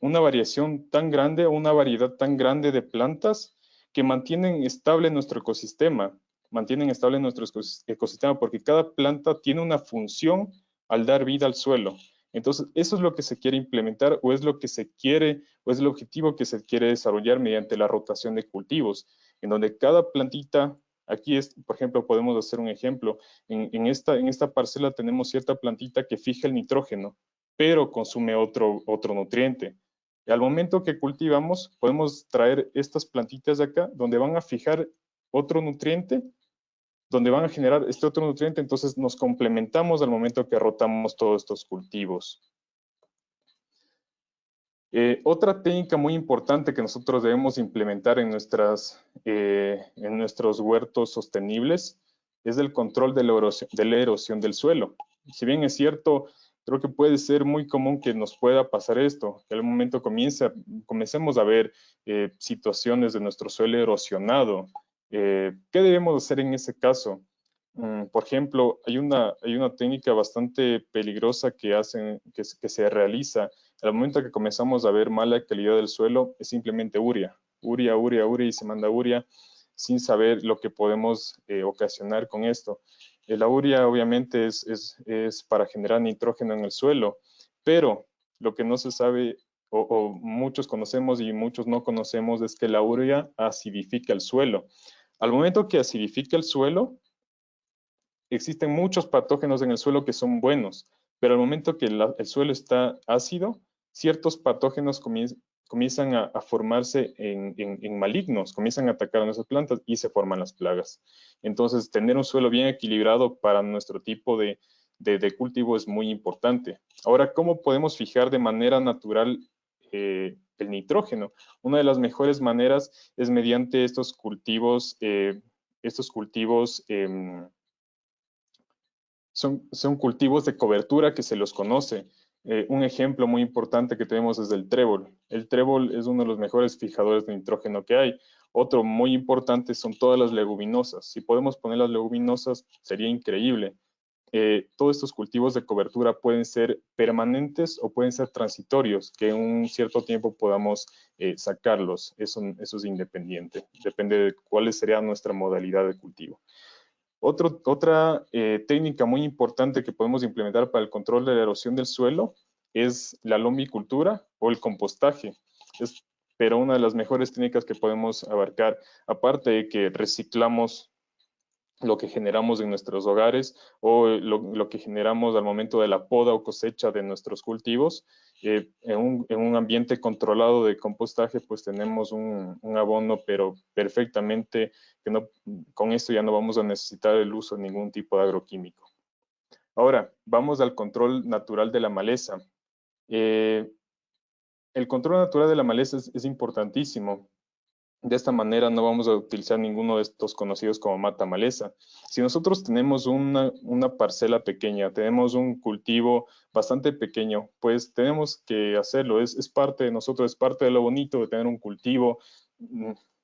una variación tan grande, una variedad tan grande de plantas que mantienen estable nuestro ecosistema, porque cada planta tiene una función al dar vida al suelo. Entonces, eso es lo que se quiere implementar o es lo que se quiere o es el objetivo que se quiere desarrollar mediante la rotación de cultivos, en donde cada plantita, aquí por ejemplo, podemos hacer un ejemplo, en esta parcela tenemos cierta plantita que fija el nitrógeno, pero consume otro nutriente. Y al momento que cultivamos, podemos traer estas plantitas de acá, donde van a fijar otro nutriente donde van a generar este otro nutriente, entonces nos complementamos al momento que rotamos todos estos cultivos. Otra técnica muy importante que nosotros debemos implementar en nuestros huertos sostenibles es el control de la erosión del suelo. Si bien es cierto, creo que puede ser muy común que nos pueda pasar esto, que al momento comencemos a ver situaciones de nuestro suelo erosionado. ¿Qué debemos hacer en ese caso? Por ejemplo, hay una técnica bastante peligrosa que se realiza al momento que comenzamos a ver mala calidad del suelo. Es simplemente urea y se manda urea sin saber lo que podemos ocasionar con esto. La urea obviamente es para generar nitrógeno en el suelo, pero lo que no se sabe o muchos conocemos y muchos no conocemos es que la urea acidifica el suelo. Al momento que acidifica el suelo, existen muchos patógenos en el suelo que son buenos, pero al momento que el suelo está ácido, ciertos patógenos comienzan a formarse en malignos, comienzan a atacar a nuestras plantas y se forman las plagas. Entonces, tener un suelo bien equilibrado para nuestro tipo de cultivo es muy importante. Ahora, ¿cómo podemos fijar de manera natural el nitrógeno? Una de las mejores maneras es mediante estos cultivos son cultivos de cobertura que se los conoce. Un ejemplo muy importante que tenemos es el trébol. El trébol es uno de los mejores fijadores de nitrógeno que hay. Otro muy importante son todas las leguminosas. Si podemos poner las leguminosas, sería increíble. Todos estos cultivos de cobertura pueden ser permanentes o pueden ser transitorios, que en un cierto tiempo podamos sacarlos. Eso es independiente. Depende de cuál sería nuestra modalidad de cultivo. Otra técnica muy importante que podemos implementar para el control de la erosión del suelo es la lombricultura o el compostaje. Pero una de las mejores técnicas que podemos abarcar, aparte de que reciclamos lo que generamos en nuestros hogares o lo que generamos al momento de la poda o cosecha de nuestros cultivos, en un ambiente controlado de compostaje, pues tenemos un abono, pero perfectamente, con esto ya no vamos a necesitar el uso de ningún tipo de agroquímico. Ahora, vamos al control natural de la maleza. El control natural de la maleza es importantísimo. De esta manera no vamos a utilizar ninguno de estos conocidos como mata maleza. Si nosotros tenemos una parcela pequeña, tenemos un cultivo bastante pequeño, pues tenemos que hacerlo. Es parte de nosotros, es parte de lo bonito de tener un cultivo.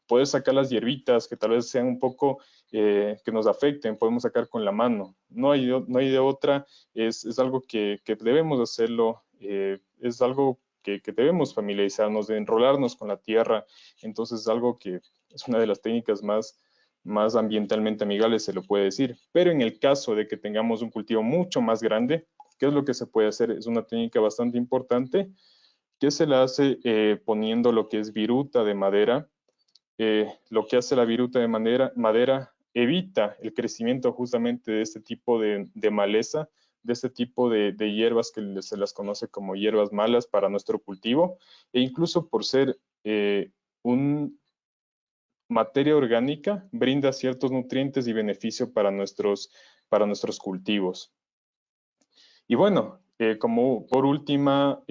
Poder sacar las hierbitas que tal vez sean un poco, que nos afecten, podemos sacar con la mano. No hay de otra, es algo que debemos hacerlo, es algo que debemos familiarizarnos, de enrolarnos con la tierra. Entonces es algo que es una de las técnicas más ambientalmente amigables, se lo puede decir. Pero en el caso de que tengamos un cultivo mucho más grande, ¿qué es lo que se puede hacer? Es una técnica bastante importante que se la hace poniendo lo que es viruta de madera. Lo que hace la viruta de madera evita el crecimiento justamente de este tipo de maleza, de este tipo de hierbas que se las conoce como hierbas malas para nuestro cultivo, e incluso por ser un materia orgánica, brinda ciertos nutrientes y beneficio para nuestros cultivos. Y bueno, como por último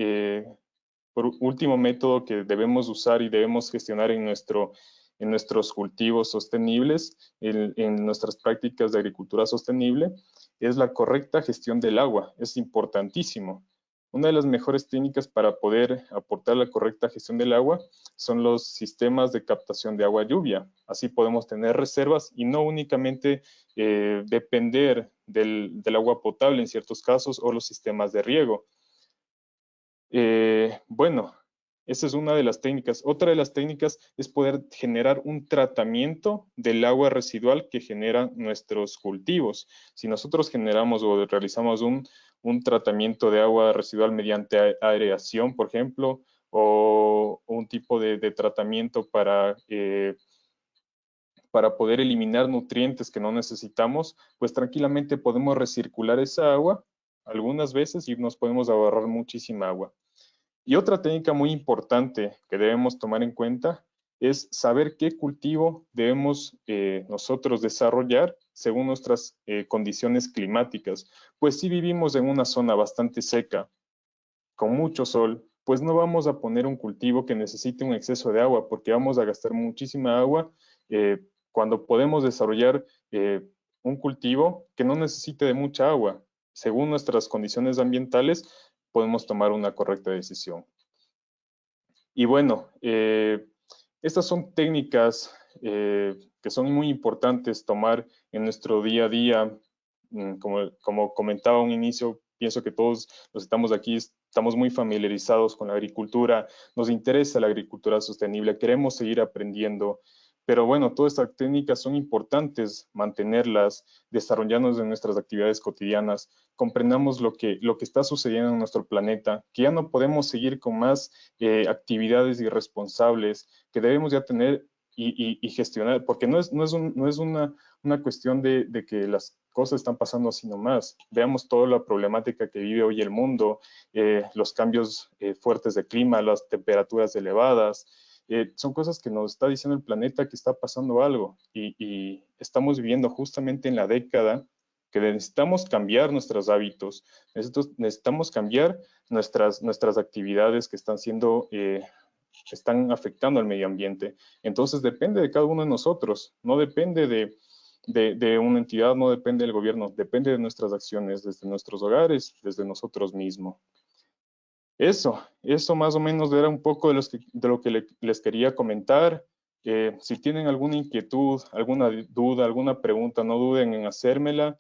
método que debemos usar y debemos gestionar en nuestros cultivos sostenibles, en nuestras prácticas de agricultura sostenible, es la correcta gestión del agua. Es importantísimo. Una de las mejores técnicas para poder aportar la correcta gestión del agua son los sistemas de captación de agua lluvia. Así podemos tener reservas y no únicamente depender del agua potable en ciertos casos o los sistemas de riego. Bueno, esa es una de las técnicas. Otra de las técnicas es poder generar un tratamiento del agua residual que generan nuestros cultivos. Si nosotros generamos o realizamos un tratamiento de agua residual mediante aireación, por ejemplo, o un tipo de tratamiento para poder eliminar nutrientes que no necesitamos, pues tranquilamente podemos recircular esa agua algunas veces y nos podemos ahorrar muchísima agua. Y otra técnica muy importante que debemos tomar en cuenta es saber qué cultivo debemos nosotros desarrollar según nuestras condiciones climáticas. Pues si vivimos en una zona bastante seca, con mucho sol, pues no vamos a poner un cultivo que necesite un exceso de agua, porque vamos a gastar muchísima agua cuando podemos desarrollar un cultivo que no necesite de mucha agua. Según nuestras condiciones ambientales, podemos tomar una correcta decisión. Y bueno, estas son técnicas que son muy importantes tomar en nuestro día a día. Como comentaba a un inicio, pienso que todos los que estamos aquí estamos muy familiarizados con la agricultura, nos interesa la agricultura sostenible, queremos seguir aprendiendo, pero bueno, todas estas técnicas son importantes mantenerlas, desarrollarnos en nuestras actividades cotidianas, comprendamos lo que está sucediendo en nuestro planeta, que ya no podemos seguir con más actividades irresponsables, que debemos ya tener y gestionar, porque no es una cuestión de que las cosas están pasando así nomás. Veamos toda la problemática que vive hoy el mundo, los cambios fuertes de clima, las temperaturas elevadas, son cosas que nos está diciendo el planeta que está pasando algo y estamos viviendo justamente en la década que necesitamos cambiar nuestros hábitos, necesitamos cambiar nuestras actividades que están afectando al medio ambiente. Entonces depende de cada uno de nosotros, no depende de una entidad, no depende del gobierno, depende de nuestras acciones desde nuestros hogares, desde nosotros mismos. Eso más o menos era un poco de lo que les quería comentar. Si tienen alguna inquietud, alguna duda, alguna pregunta, no duden en hacérmela.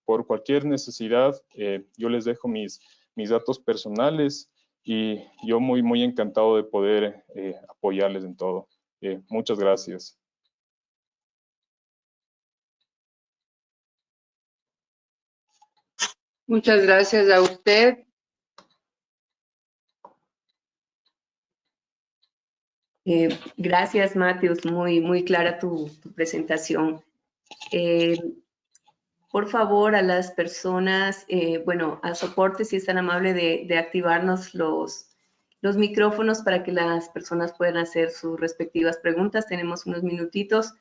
Por cualquier necesidad, yo les dejo mis datos personales y yo muy encantado de poder apoyarles en todo. Muchas gracias. Muchas gracias a usted. Gracias, Mateus. Muy clara tu presentación. Por favor, a las personas, bueno, a soporte, si es tan amable de activarnos los micrófonos para que las personas puedan hacer sus respectivas preguntas. Tenemos unos minutitos,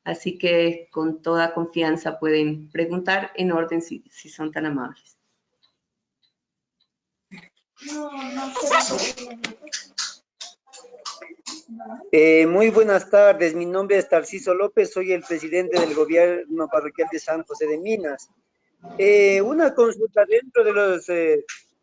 así que con toda confianza pueden preguntar en orden si son tan amables. Muy buenas tardes, mi nombre es Tarciso López, soy el presidente del gobierno parroquial de San José de Minas. Una consulta dentro de los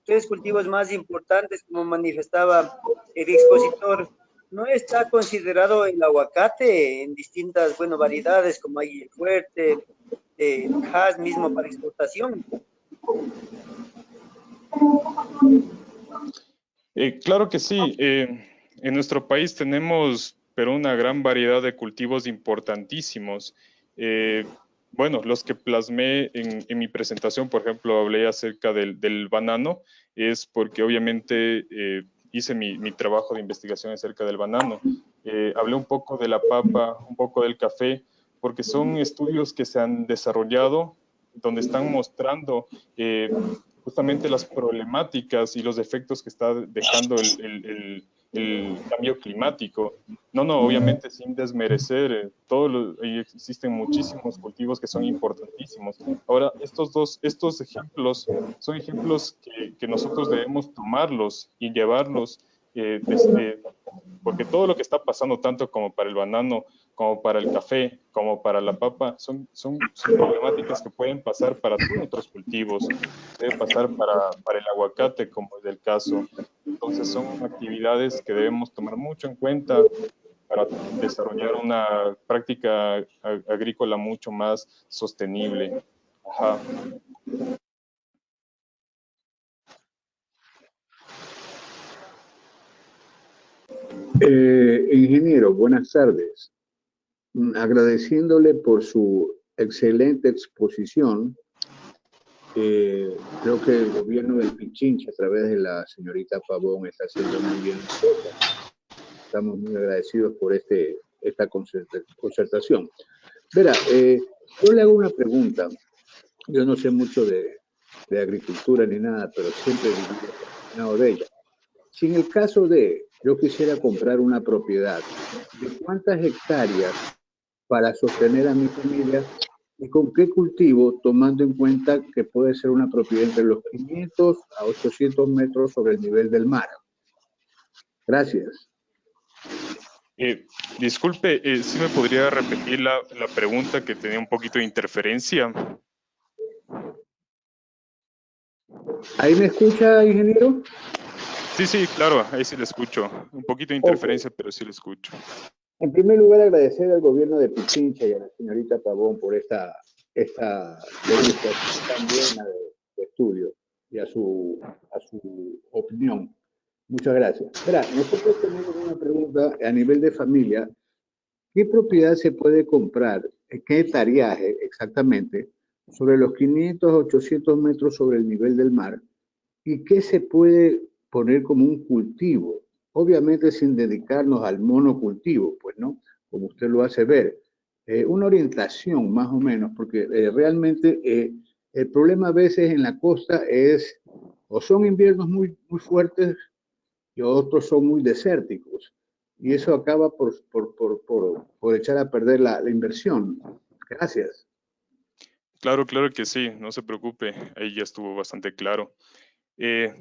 3 cultivos más importantes, como manifestaba el expositor, ¿no está considerado el aguacate en distintas, variedades, como hay el fuerte, Hass mismo para exportación? Claro que sí. En nuestro país tenemos, pero una gran variedad de cultivos importantísimos. Bueno, los que plasmé en mi presentación, por ejemplo, hablé acerca del banano, es porque obviamente hice mi trabajo de investigación acerca del banano. Hablé un poco de la papa, un poco del café, porque son estudios que se han desarrollado donde están mostrando justamente las problemáticas y los efectos que está dejando el cambio climático. No, obviamente sin desmerecer, existen muchísimos cultivos que son importantísimos. Ahora, estos ejemplos son ejemplos que nosotros debemos tomarlos y llevarlos porque todo lo que está pasando, tanto como para el banano, como para el café, como para la papa, son problemáticas que pueden pasar para todos otros cultivos, pueden pasar para el aguacate, como es el caso. Entonces son actividades que debemos tomar mucho en cuenta para desarrollar una práctica agrícola mucho más sostenible. Ajá. Ingeniero, buenas tardes. Agradeciéndole por su excelente exposición. Creo que el gobierno del Pichincha, a través de la señorita Pavón, está haciendo muy bien las cosas. Estamos muy agradecidos por esta concertación. Verá, yo le hago una pregunta. Yo no sé mucho de agricultura ni nada, pero siempre he vivido de ella. Si en el caso de yo quisiera comprar una propiedad. ¿De cuántas hectáreas para sostener a mi familia y con qué cultivo, tomando en cuenta que puede ser una propiedad entre los 500 a 800 metros sobre el nivel del mar? Gracias. Disculpe, ¿sí me podría repetir la pregunta, que tenía un poquito de interferencia? ¿Ahí me escucha, ingeniero? Sí, claro, ahí sí le escucho. Un poquito de interferencia, pero sí le escucho. En primer lugar, agradecer al gobierno de Pichincha y a la señorita Pavón por esta degustación tan buena de estudio y a su opinión. Muchas gracias. Verá, nosotros tenemos una pregunta a nivel de familia. ¿Qué propiedad se puede comprar? ¿Qué hectareaje exactamente? Sobre los 500 a 800 metros sobre el nivel del mar. ¿Y qué se puede poner como un cultivo? Obviamente sin dedicarnos al monocultivo, pues, ¿no? Como usted lo hace ver. Una orientación, más o menos, porque realmente el problema a veces en la costa es, o son inviernos muy fuertes y otros son muy desérticos. Y eso acaba por echar a perder la inversión. Gracias. Claro que sí, no se preocupe, ahí ya estuvo bastante claro.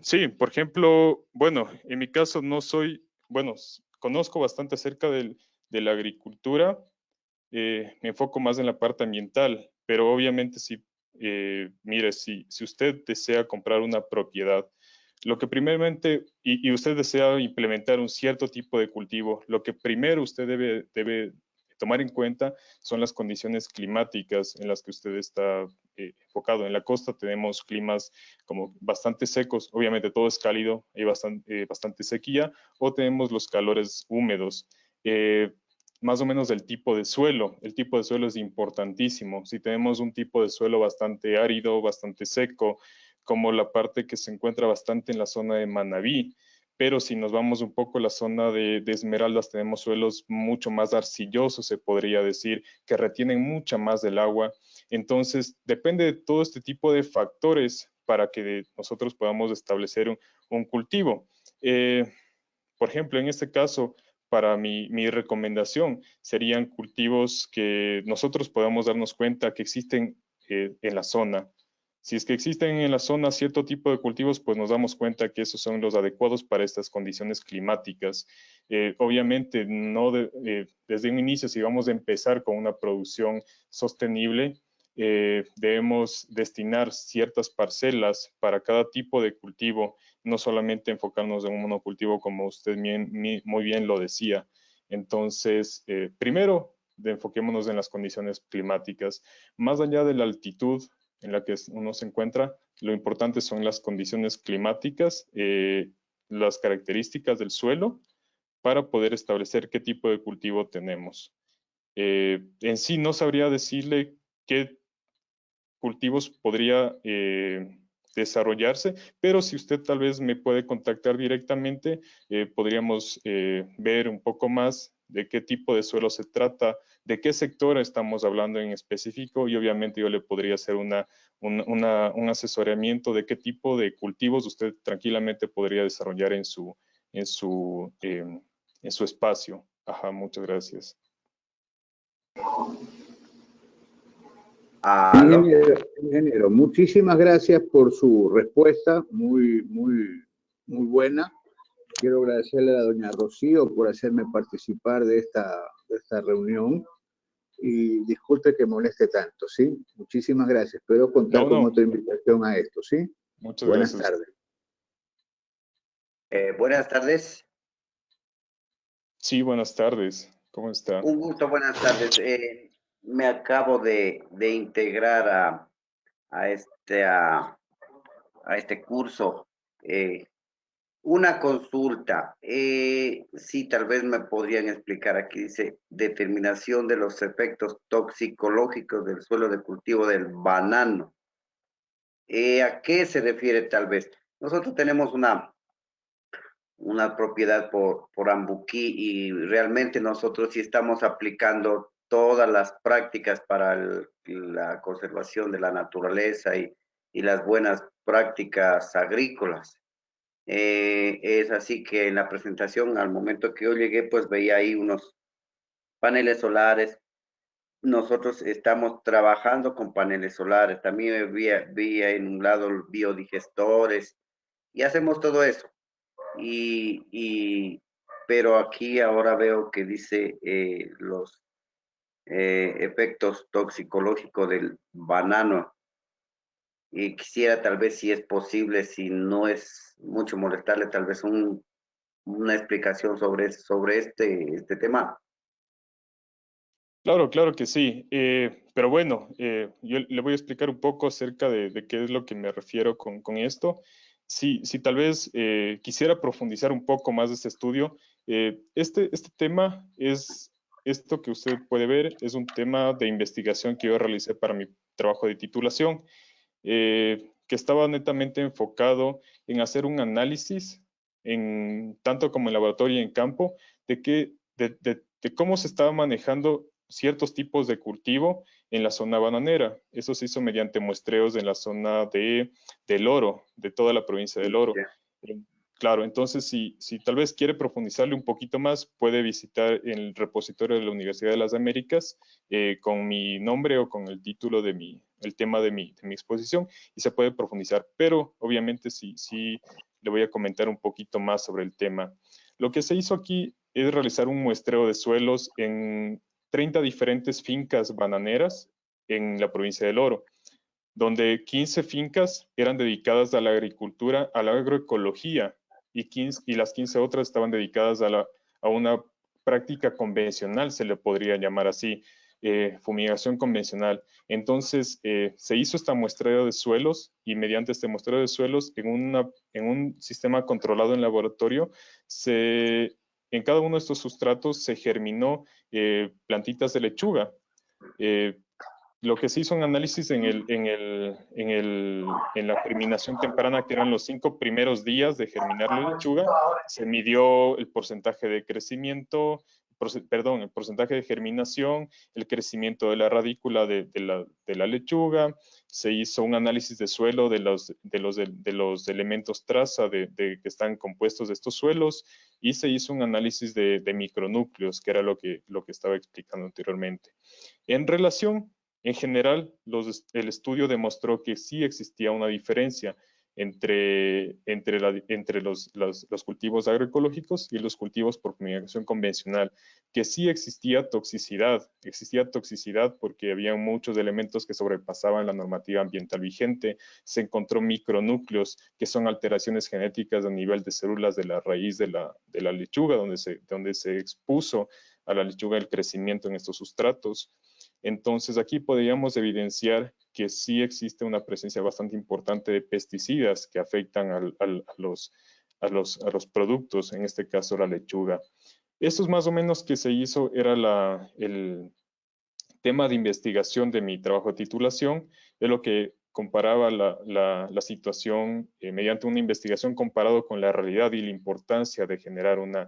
Sí, por ejemplo, bueno, en mi caso no soy, bueno, conozco bastante acerca de la agricultura, me enfoco más en la parte ambiental, pero obviamente si, mire, si usted desea comprar una propiedad, lo que primeramente, y usted desea implementar un cierto tipo de cultivo, lo que primero usted debe tomar en cuenta son las condiciones climáticas en las que usted está enfocado. En la costa tenemos climas como bastante secos, obviamente todo es cálido, hay bastante sequía, o tenemos los calores húmedos. Más o menos del tipo de suelo. El tipo de suelo es importantísimo. Si tenemos un tipo de suelo bastante árido, bastante seco, como la parte que se encuentra bastante en la zona de Manabí, pero si nos vamos un poco a la zona de Esmeraldas, tenemos suelos mucho más arcillosos, se podría decir, que retienen mucha más del agua. Entonces, depende de todo este tipo de factores para que nosotros podamos establecer un cultivo. Por ejemplo, en este caso, para mi recomendación serían cultivos que nosotros podamos darnos cuenta que existen en la zona. Si es que existen en la zona cierto tipo de cultivos, pues nos damos cuenta que esos son los adecuados para estas condiciones climáticas. Obviamente, no desde un inicio, si vamos a empezar con una producción sostenible, debemos destinar ciertas parcelas para cada tipo de cultivo, no solamente enfocarnos en un monocultivo como usted muy bien lo decía. Entonces, primero, enfoquémonos en las condiciones climáticas. Más allá de la altitud en la que uno se encuentra, lo importante son las condiciones climáticas, las características del suelo, para poder establecer qué tipo de cultivo tenemos. En sí no sabría decirle qué cultivos podría desarrollarse, pero si usted tal vez me puede contactar directamente, podríamos ver un poco más de qué tipo de suelo se trata, de qué sector estamos hablando en específico, y obviamente yo le podría hacer un asesoramiento de qué tipo de cultivos usted tranquilamente podría desarrollar en su espacio. Ajá, muchas gracias. Ingeniero, muchísimas gracias por su respuesta, muy buena. Quiero agradecerle a doña Rocío por hacerme participar de esta reunión y disculpe que moleste tanto, ¿sí? Muchísimas gracias. Espero contar con otra invitación a esto, ¿sí? Muchas Buenas gracias. tardes. Buenas tardes. Sí, buenas tardes. ¿Cómo está? Un gusto, buenas tardes. Me acabo de integrar a este curso. Una consulta. Sí, tal vez me podrían explicar. Aquí dice determinación de los efectos toxicológicos del suelo de cultivo del banano. ¿A qué se refiere tal vez? Nosotros tenemos una propiedad por Ambuquí y realmente nosotros sí estamos aplicando todas las prácticas para la conservación de la naturaleza y las buenas prácticas agrícolas. Es así que en la presentación, al momento que yo llegué, pues veía ahí unos paneles solares. Nosotros estamos trabajando con paneles solares. También vi en un lado biodigestores y hacemos todo eso. Pero aquí ahora veo que dice los efectos toxicológicos del banano. Y quisiera tal vez, si es posible, si no es mucho molestarle, tal vez una explicación sobre este tema. Claro, claro que sí. Pero bueno, yo le voy a explicar un poco acerca de qué es lo que me refiero con esto. Si tal vez quisiera profundizar un poco más de este estudio, este tema es, esto que usted puede ver, es un tema de investigación que yo realicé para mi trabajo de titulación, que estaba netamente enfocado en hacer un análisis, tanto como en laboratorio y en campo, de cómo se estaba manejando ciertos tipos de cultivo en la zona bananera. Eso se hizo mediante muestreos en la zona del Oro, de toda la provincia del Oro. Claro, entonces si tal vez quiere profundizarle un poquito más, puede visitar el repositorio de la Universidad de las Américas con mi nombre o con el título el tema de mi exposición y se puede profundizar. Pero obviamente sí le voy a comentar un poquito más sobre el tema. Lo que se hizo aquí es realizar un muestreo de suelos en 30 diferentes fincas bananeras en la provincia del Oro, donde 15 fincas eran dedicadas a la agricultura, a la agroecología, y las 15 otras estaban dedicadas a una práctica convencional, se le podría llamar así, fumigación convencional. Entonces, se hizo esta muestreo de suelos y mediante este muestreo de suelos en un sistema controlado en laboratorio, en cada uno de estos sustratos se germinó plantitas de lechuga. Lo que se hizo un análisis en la germinación temprana, que eran los 5 primeros días de germinar la lechuga, se midió el porcentaje de crecimiento, el porcentaje de germinación, el crecimiento de la radícula de la lechuga, se hizo un análisis de suelo de los elementos traza que están compuestos de estos suelos y se hizo un análisis de micronúcleos, que era lo que estaba explicando anteriormente. En general, el estudio demostró que sí existía una diferencia entre los cultivos agroecológicos y los cultivos por fumigación convencional, que sí existía toxicidad porque había muchos elementos que sobrepasaban la normativa ambiental vigente, se encontró micronúcleos, que son alteraciones genéticas a nivel de células de la raíz de la lechuga, donde se expuso a la lechuga el crecimiento en estos sustratos. Entonces aquí podríamos evidenciar que sí existe una presencia bastante importante de pesticidas que afectan a los productos, en este caso la lechuga. Esto es más o menos que se hizo, era el tema de investigación de mi trabajo de titulación, de lo que comparaba la situación mediante una investigación comparado con la realidad y la importancia de generar un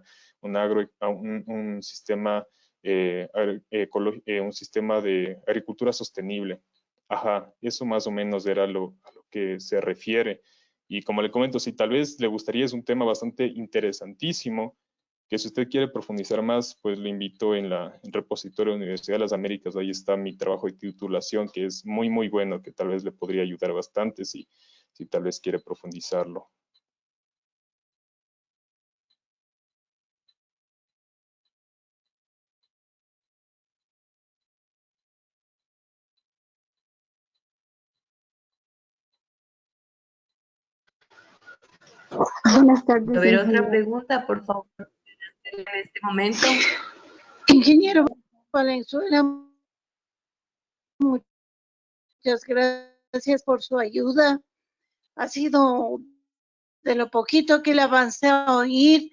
sistema un sistema de agricultura sostenible. Ajá, eso más o menos era a lo que se refiere. Y como le comento, si tal vez le gustaría, es un tema bastante interesantísimo, que si usted quiere profundizar más, pues le invito en el repositorio de la Universidad de las Américas, ahí está mi trabajo de titulación, que es muy, muy bueno, que tal vez le podría ayudar bastante si tal vez quiere profundizarlo. Buenas tardes. A ver, otra ingeniero. pregunta, por favor, en este momento. Ingeniero Valenzuela, muchas gracias por su ayuda. Ha sido de lo poquito que le avancé a oír,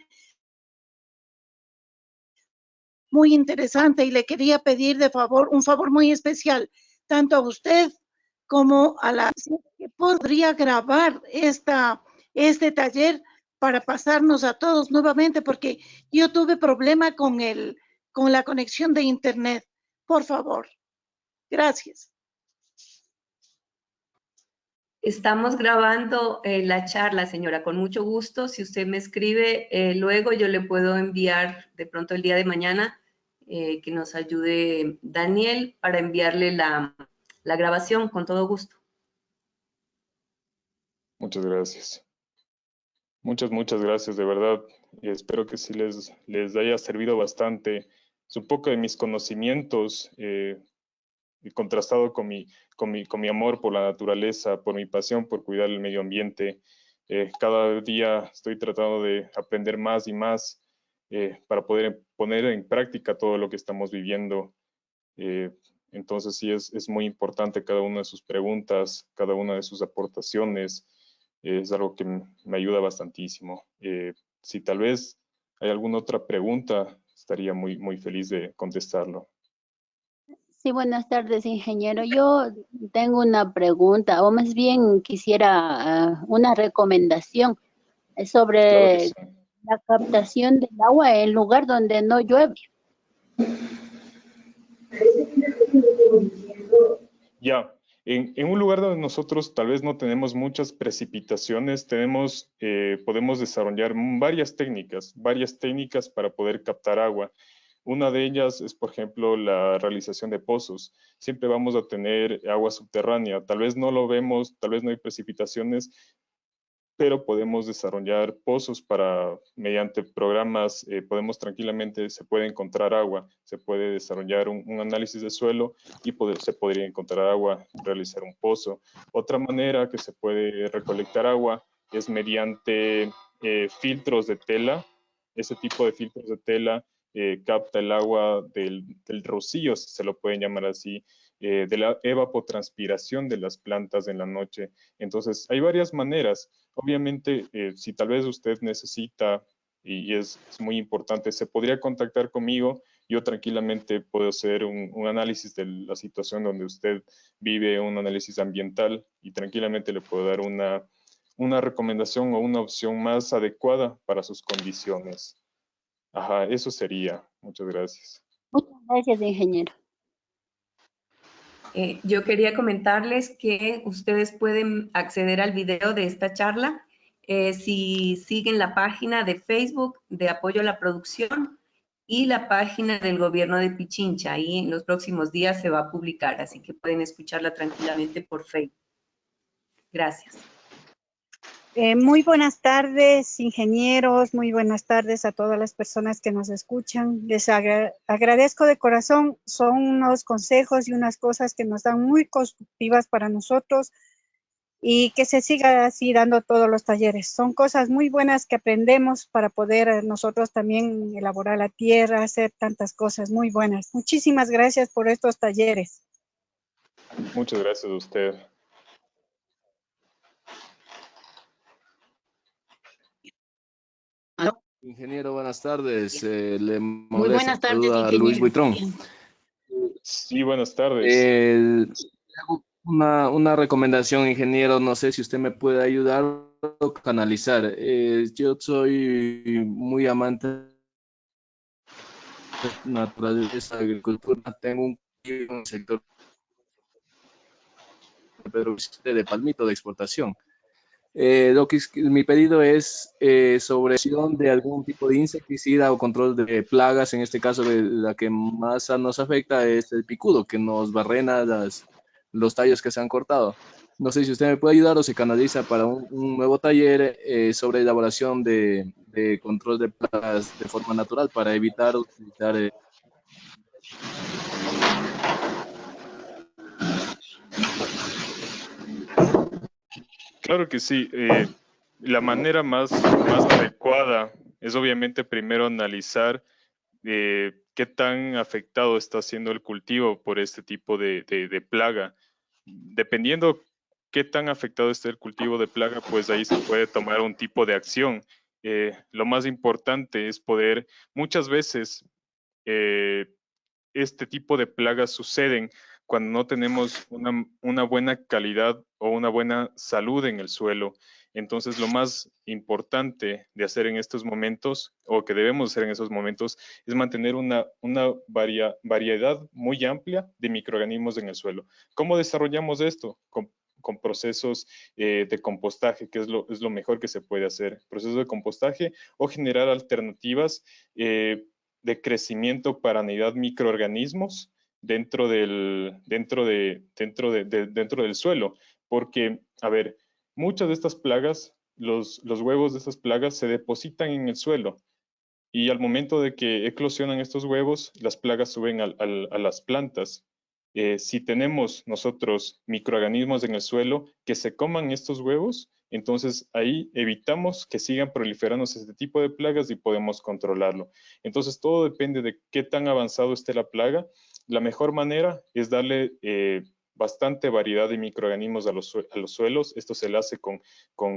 muy interesante, y le quería pedir un favor muy especial, tanto a usted como a la que podría grabar este taller para pasarnos a todos nuevamente, porque yo tuve problema con la conexión de internet. Por favor. Gracias. Estamos grabando la charla, señora, con mucho gusto. Si usted me escribe, luego yo le puedo enviar de pronto el día de mañana que nos ayude Daniel para enviarle la grabación con todo gusto. Muchas gracias. Muchas gracias, de verdad. Y espero que sí les haya servido bastante. Es un poco de mis conocimientos, y contrastado con mi amor por la naturaleza, por mi pasión por cuidar el medio ambiente. Cada día estoy tratando de aprender más y más para poder poner en práctica todo lo que estamos viviendo. Eh, entonces sí es muy importante cada una de sus preguntas, cada una de sus aportaciones. Es algo que me ayuda bastantísimo. Si tal vez hay alguna otra pregunta, estaría muy feliz de contestarlo. Sí, buenas tardes, ingeniero. Yo tengo una pregunta, o más bien quisiera una recomendación Claro que sobre sí. la captación del agua en lugar donde no llueve. Ya, en un lugar donde nosotros tal vez no tenemos muchas precipitaciones, podemos desarrollar varias técnicas para poder captar agua. Una de ellas es, por ejemplo, la realización de pozos. Siempre vamos a tener agua subterránea. Tal vez no lo vemos, tal vez no hay precipitaciones, pero podemos desarrollar pozos mediante programas, se puede encontrar agua, se puede desarrollar un análisis de suelo y se podría encontrar agua, realizar un pozo. Otra manera que se puede recolectar agua es mediante filtros de tela. Ese tipo de filtros de tela capta el agua del rocío, si se lo pueden llamar así, de la evapotranspiración de las plantas en la noche. Entonces, hay varias maneras. Obviamente, si tal vez usted necesita, y es muy importante, se podría contactar conmigo. Yo tranquilamente puedo hacer un análisis de la situación donde usted vive, un análisis ambiental, y tranquilamente le puedo dar una recomendación o una opción más adecuada para sus condiciones. Ajá, eso sería. Muchas gracias. Muchas gracias, ingeniero. Yo quería comentarles que ustedes pueden acceder al video de esta charla si siguen la página de Facebook de Apoyo a la Producción y la página del Gobierno de Pichincha. Ahí en los próximos días se va a publicar, así que pueden escucharla tranquilamente por Facebook. Gracias. Muy buenas tardes, ingenieros, muy buenas tardes a todas las personas que nos escuchan. Les agradezco de corazón, son unos consejos y unas cosas que nos dan muy constructivas para nosotros y que se siga así dando todos los talleres. Son cosas muy buenas que aprendemos para poder nosotros también elaborar la tierra, hacer tantas cosas muy buenas. Muchísimas gracias por estos talleres. Muchas gracias a usted. Ingeniero, buenas tardes. Le Muy buenas tardes, saluda Luis ingeniero. Buitrón. Sí, buenas tardes. Hago una recomendación, ingeniero. No sé si usted me puede ayudar o canalizar. Yo soy muy amante de naturaleza, agricultura. Tengo un sector de palmito de exportación. Mi pedido es sobre de algún tipo de insecticida o control de plagas. En este caso, la que más nos afecta es el picudo, que nos barrena los tallos que se han cortado. No sé si usted me puede ayudar o se canaliza para un nuevo taller sobre elaboración de control de plagas de forma natural para evitar utilizar Claro que sí. La manera más adecuada es obviamente primero analizar qué tan afectado está siendo el cultivo por este tipo de plaga. Dependiendo qué tan afectado esté el cultivo de plaga, pues ahí se puede tomar un tipo de acción. Lo más importante es muchas veces este tipo de plagas suceden cuando no tenemos una buena calidad o una buena salud en el suelo. Entonces, lo más importante de hacer en estos momentos, o que debemos hacer en esos momentos, es mantener una variedad muy amplia de microorganismos en el suelo. ¿Cómo desarrollamos esto? con procesos de compostaje, que es lo mejor que se puede hacer. Procesos de compostaje o generar alternativas de crecimiento para anidar microorganismos dentro del suelo. Porque, a ver, muchas de estas plagas, los huevos de estas plagas se depositan en el suelo. Y al momento de que eclosionan estos huevos, las plagas suben a las plantas. Si tenemos nosotros microorganismos en el suelo que se coman estos huevos, entonces ahí evitamos que sigan proliferando este tipo de plagas y podemos controlarlo. Entonces todo depende de qué tan avanzado esté la plaga. La mejor manera es darle bastante variedad de microorganismos a los suelos. Esto se le hace con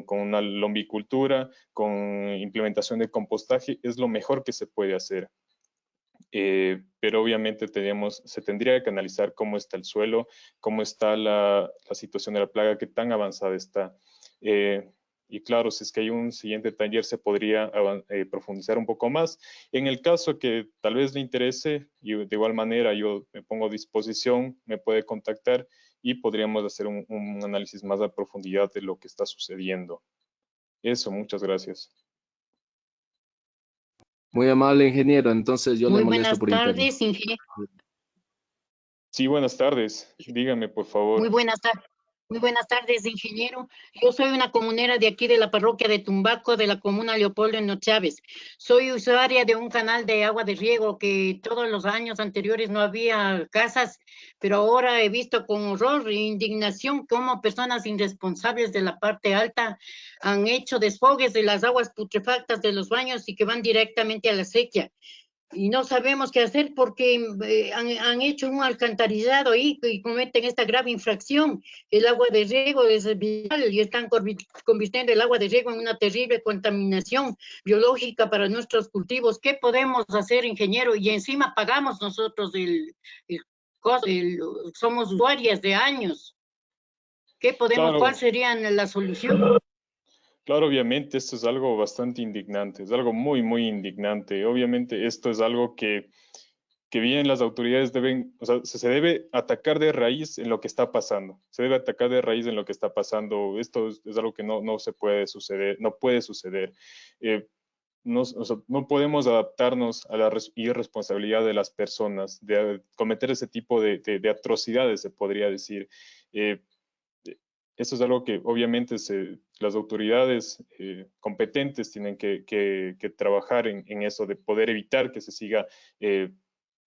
una lombicultura, con implementación de compostaje. Es lo mejor que se puede hacer. Pero obviamente se tendría que analizar cómo está el suelo, cómo está la situación de la plaga, qué tan avanzada está. Y claro, si es que hay un siguiente taller, se podría profundizar un poco más. En el caso que tal vez le interese, y de igual manera yo me pongo a disposición, me puede contactar y podríamos hacer un análisis más a profundidad de lo que está sucediendo. Eso, muchas gracias. Muy amable, ingeniero. Entonces yo le molesto por interno. Muy buenas tardes, ingeniero. Sí, buenas tardes. Dígame, por favor. Muy buenas tardes, ingeniero. Yo soy una comunera de aquí de la parroquia de Tumbaco, de la comuna Leopoldo Eno Chávez. Soy usuaria de un canal de agua de riego que todos los años anteriores no había casas, pero ahora he visto con horror e indignación cómo personas irresponsables de la parte alta han hecho desfogues de las aguas putrefactas de los baños y que van directamente a la acequia. Y no sabemos qué hacer porque han hecho un alcantarillado ahí y cometen esta grave infracción. El agua de riego es vital y están convirtiendo el agua de riego en una terrible contaminación biológica para nuestros cultivos. ¿Qué podemos hacer, ingeniero? Y encima pagamos nosotros somos usuarias de años. ¿Qué podemos? Claro. ¿Cuál sería la solución? Claro, obviamente esto es algo bastante indignante, es algo muy, muy indignante. Obviamente esto es algo que bien las autoridades deben, o sea, se debe atacar de raíz en lo que está pasando. Se debe atacar de raíz en lo que está pasando. Esto es algo que no se puede suceder, no puede suceder. O sea, no podemos adaptarnos a la irresponsabilidad de las personas, de cometer ese tipo de atrocidades, se podría decir. Esto es algo que obviamente las autoridades competentes tienen que trabajar en eso, de poder evitar que se siga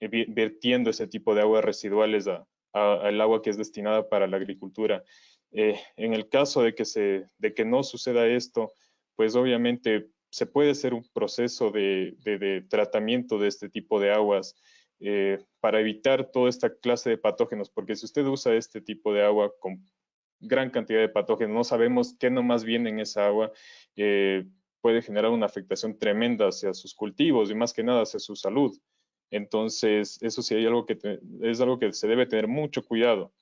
vertiendo ese tipo de aguas residuales al agua que es destinada para la agricultura. En el caso de que no suceda esto, pues obviamente se puede hacer un proceso de tratamiento de este tipo de aguas para evitar toda esta clase de patógenos, porque si usted usa este tipo de agua con gran cantidad de patógenos, no sabemos qué nomás viene en esa agua, puede generar una afectación tremenda hacia sus cultivos y más que nada hacia su salud. Entonces, eso sí es algo que se debe tener mucho cuidado.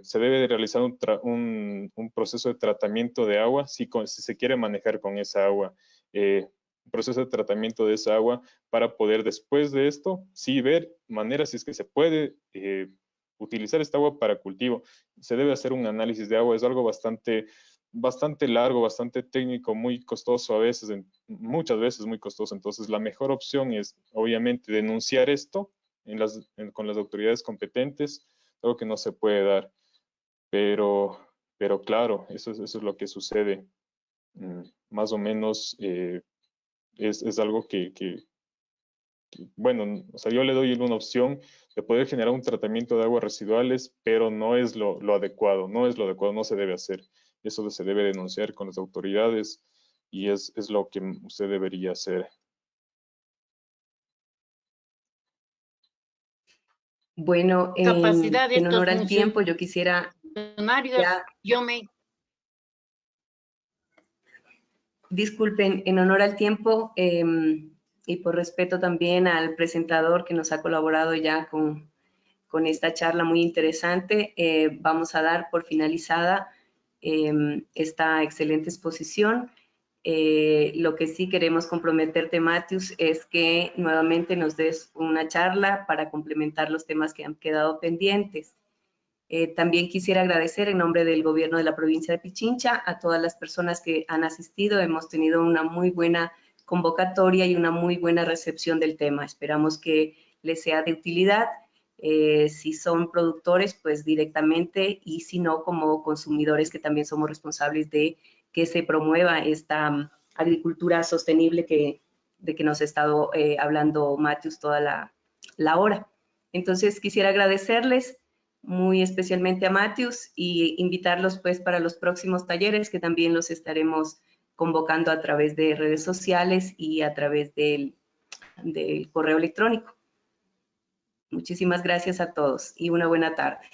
Se debe de realizar un proceso de tratamiento de agua si se quiere manejar con esa agua. Un proceso de tratamiento de esa agua para poder después de esto, sí ver maneras si es que se puede utilizar esta agua para cultivo. Se debe hacer un análisis de agua, es algo bastante largo, bastante técnico, muy costoso a veces, muchas veces muy costoso. Entonces la mejor opción es obviamente denunciar esto con las autoridades competentes, algo que no se puede dar. Pero claro, eso es lo que sucede. Más o menos es algo que, bueno, o sea, yo le doy una opción de poder generar un tratamiento de aguas residuales, pero no es lo adecuado, no se debe hacer. Eso se debe denunciar con las autoridades y es lo que usted debería hacer. Bueno, Capacidad de en estos honor al tiempo, yo quisiera... Disculpen, en honor al tiempo y por respeto también al presentador que nos ha colaborado ya con esta charla muy interesante, vamos a dar por finalizada esta excelente exposición. Lo que sí queremos comprometerte, Matthews, es que nuevamente nos des una charla para complementar los temas que han quedado pendientes. También quisiera agradecer en nombre del gobierno de la provincia de Pichincha a todas las personas que han asistido. Hemos tenido una muy buena convocatoria y una muy buena recepción del tema. Esperamos que les sea de utilidad. Si son productores, pues directamente, y si no, como consumidores, que también somos responsables de que se promueva esta agricultura sostenible de que nos ha estado hablando Matthews toda la hora. Entonces, quisiera agradecerles muy especialmente a Matthews y invitarlos pues para los próximos talleres, que también los estaremos convocando a través de redes sociales y a través del correo electrónico. Muchísimas gracias a todos y una buena tarde.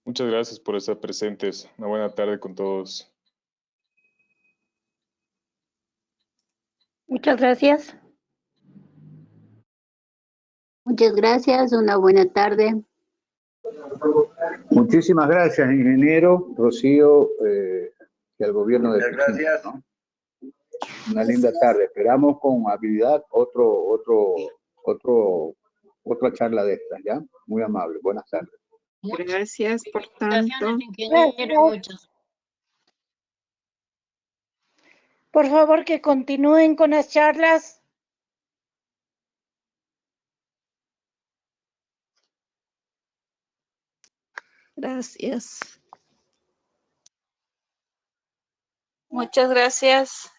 Muchas gracias por estar presentes. Una buena tarde con todos. Muchas gracias. Muchas gracias, una buena tarde. Muchísimas gracias, ingeniero Rocío, y al gobierno de Muchas Pichincha, gracias. ¿no? Una linda tarde. Esperamos con habilidad otra charla de estas, ¿ya? Muy amable. Buenas tardes. Gracias por Felicitaciones, tanto. ingeniero, muchas. Por favor, que continúen con las charlas. Gracias. Muchas gracias.